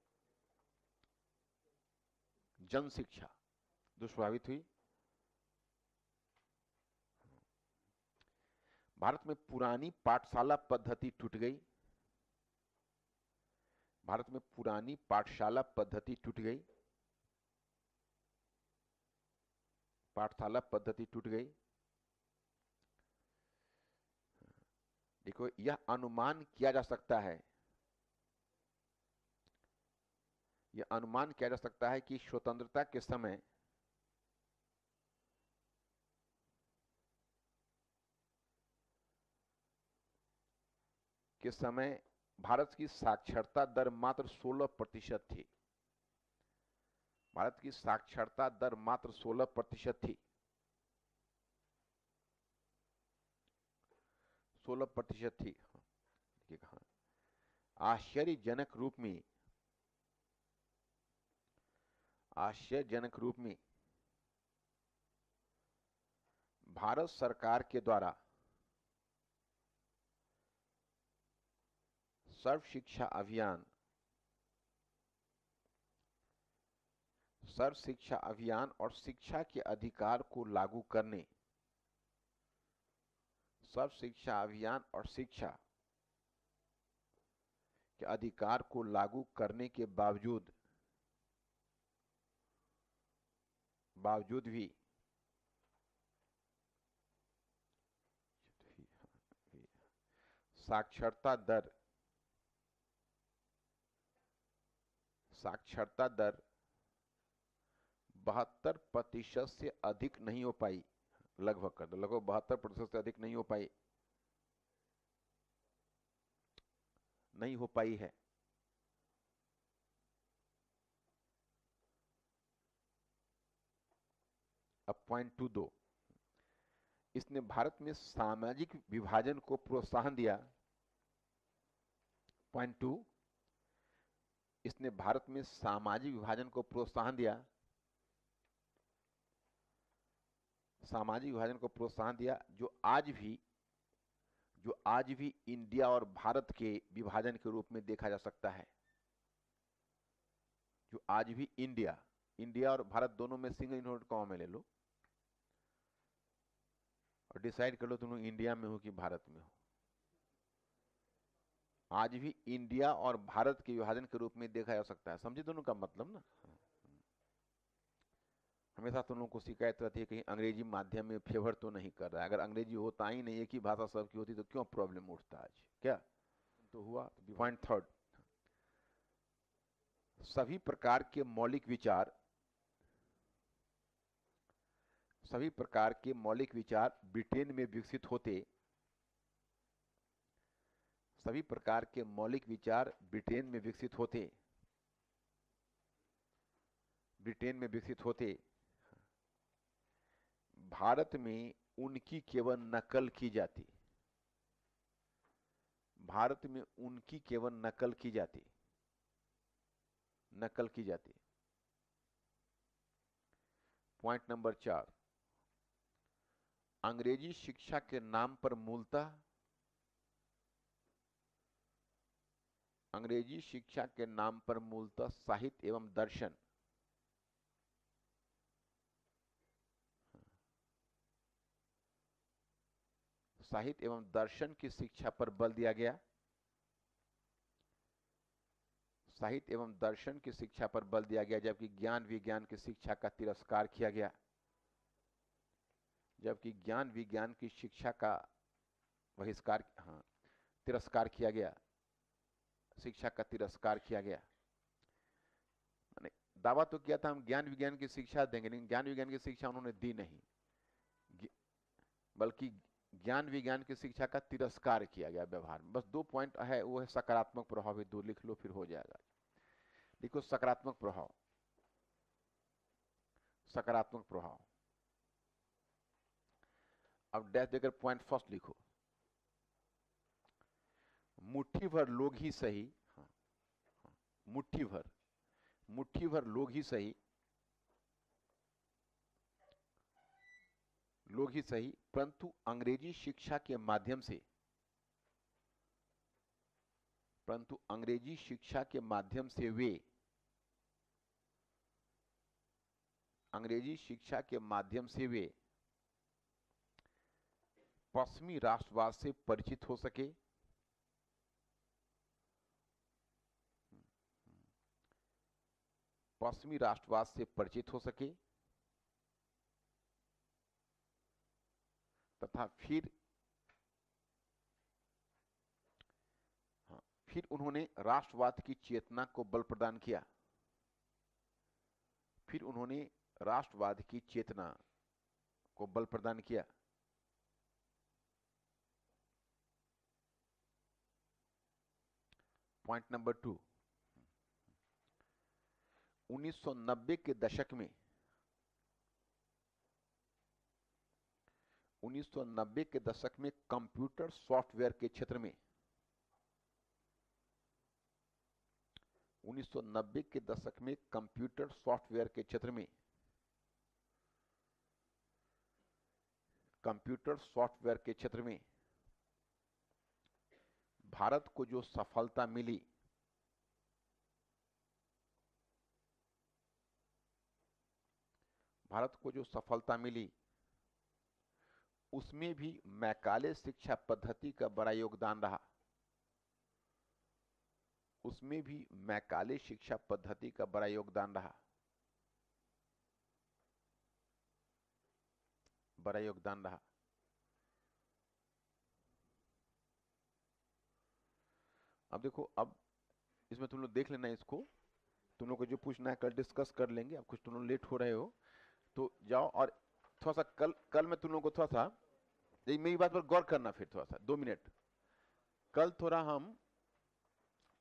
जन शिक्षा दुष्प्रभावित हुई। भारत में पुरानी पाठशाला पद्धति टूट गई। पाठशाला पद्धति टूट गई। देखो, यह अनुमान किया जा सकता है कि स्वतंत्रता के समय भारत की साक्षरता दर मात्र 16% थी। 16% थी। आश्चर्यजनक रूप में भारत सरकार के द्वारा सर्व शिक्षा अभियान और शिक्षा के अधिकार को लागू करने, के बावजूद भी साक्षरता दर 72% से अधिक नहीं हो पाई। लगभग 72% से अधिक नहीं हो पाई है। अब पॉइंट 2 दो, इसने भारत में सामाजिक विभाजन को प्रोत्साहन दिया। पॉइंट 2, इसने भारत में सामाजिक विभाजन को प्रोत्साहन दिया, जो आज भी इंडिया और भारत के विभाजन के रूप में देखा जा सकता है। जो आज भी इंडिया और भारत दोनों में सिंगल इन्वर्टेड कॉमा में ले लो और डिसाइड कर लो तुम लोग इंडिया में हो कि भारत में हो। आज भी इंडिया और भारत के विभाजन के रूप में देखा जा सकता है। समझे दोनों का मतलब ना। हमेशा तुम लोगों को शिकायत रहती है कहीं अंग्रेजी माध्यम में फेवर तो नहीं कर रहा है। अगर अंग्रेजी होता ही नहीं, एक ही भाषा सबकी होती, तो क्यों प्रॉब्लम उठता आज? क्या तो हुआ? पॉइंट थर्ड, सभी प्रकार के मौलिक विचार, सभी प्रकार के मौलिक विचार ब्रिटेन में विकसित होते, सभी प्रकार के मौलिक विचार ब्रिटेन में विकसित होते, ब्रिटेन में विकसित होते, भारत में उनकी केवल नकल की जाती, भारत में उनकी केवल नकल की जाती, नकल की जाती। पॉइंट नंबर 4, अंग्रेजी शिक्षा के नाम पर मूलतः, अंग्रेजी शिक्षा के नाम पर मूलतः साहित्य एवं दर्शन, साहित्य एवं दर्शन की शिक्षा पर बल दिया गया, साहित्य एवं दर्शन की शिक्षा पर बल दिया गया, जबकि ज्ञान विज्ञान की शिक्षा का तिरस्कार किया गया, जबकि ज्ञान विज्ञान की शिक्षा का बहिष्कार, हाँ, तिरस्कार किया गया, शिक्षा का तिरस्कार किया गया। मैंने दावा तो किया था हम ज्ञान विज्ञान की शिक्षा देंगे, लेकिन ज्ञान विज्ञान की शिक्षा उन्होंने दी नहीं, बल्कि ज्ञान विज्ञान की शिक्षा का तिरस्कार किया गया व्यवहार में। बस 2 पॉइंट है, वो है सकारात्मक प्रभाव, 2 लिख लो फिर हो जाएगा। देखो सकारात्मक प्रभाव, सकारात्मक प्रभाव, अब डैश देकर पॉइंट फर्स्ट लिखो, मुट्ठी भर लोग ही सही, हाँ, हाँ, मुट्ठी भर, मुट्ठी भर लोग ही सही, लोग ही सही, परंतु अंग्रेजी शिक्षा के माध्यम से, परंतु अंग्रेजी शिक्षा के माध्यम से वे, अंग्रेजी शिक्षा के माध्यम से वे पश्चिमी राष्ट्रवाद से परिचित हो सके, पश्चिमी राष्ट्रवाद से परिचित हो सके, तथा फिर, हाँ, फिर उन्होंने राष्ट्रवाद की चेतना को बल प्रदान किया, फिर उन्होंने राष्ट्रवाद की चेतना को बल प्रदान किया। पॉइंट नंबर 2, 1990 के दशक में, 1990 के दशक में कंप्यूटर सॉफ्टवेयर के क्षेत्र में, 1990 के दशक में कंप्यूटर सॉफ्टवेयर के क्षेत्र में, कंप्यूटर सॉफ्टवेयर के क्षेत्र में भारत को जो सफलता मिली, भारत को जो सफलता मिली, उसमें भी मैकाले शिक्षा पद्धति का बड़ा योगदान रहा, उसमें भी मैकाले शिक्षा पद्धति का बड़ा योगदान रहा, बड़ा योगदान रहा। अब देखो, अब इसमें तुम लोग देख लेना, इसको तुम लोग को जो पूछना है कल डिस्कस कर लेंगे। अब कुछ तुम लोग लेट हो रहे हो तो जाओ, और थोड़ा सा कल मैं तुम लोगों को थोड़ा सा, ये मेरी बात पर गौर करना, फिर थोड़ा सा 2 मिनट, कल थोड़ा हम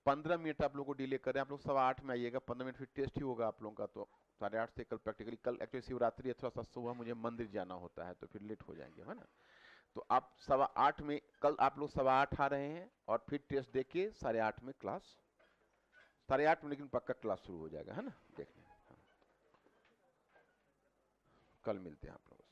15 मिनट आप लोगों को डिले कर रहे हैं। आप लोग 8:15 में आइएगा, 15 मिनट फिर टेस्ट ही होगा आप लोगों का, तो 8:30 से कल प्रैक्टिकली, कल एक्चुअली शिवरात्रि है, थोड़ा सा सुबह मुझे मंदिर जाना होता है, तो फिर लेट हो जाएंगे, है ना। तो आप 8:15 में, कल आप लोग 8:15 आ रहे हैं, और फिर टेस्ट दे के 8:30 में क्लास, 8:30 में लेकिन पक्का क्लास शुरू हो जाएगा, है ना। देख लें, हाँ। कल मिलते हैं आप लोग।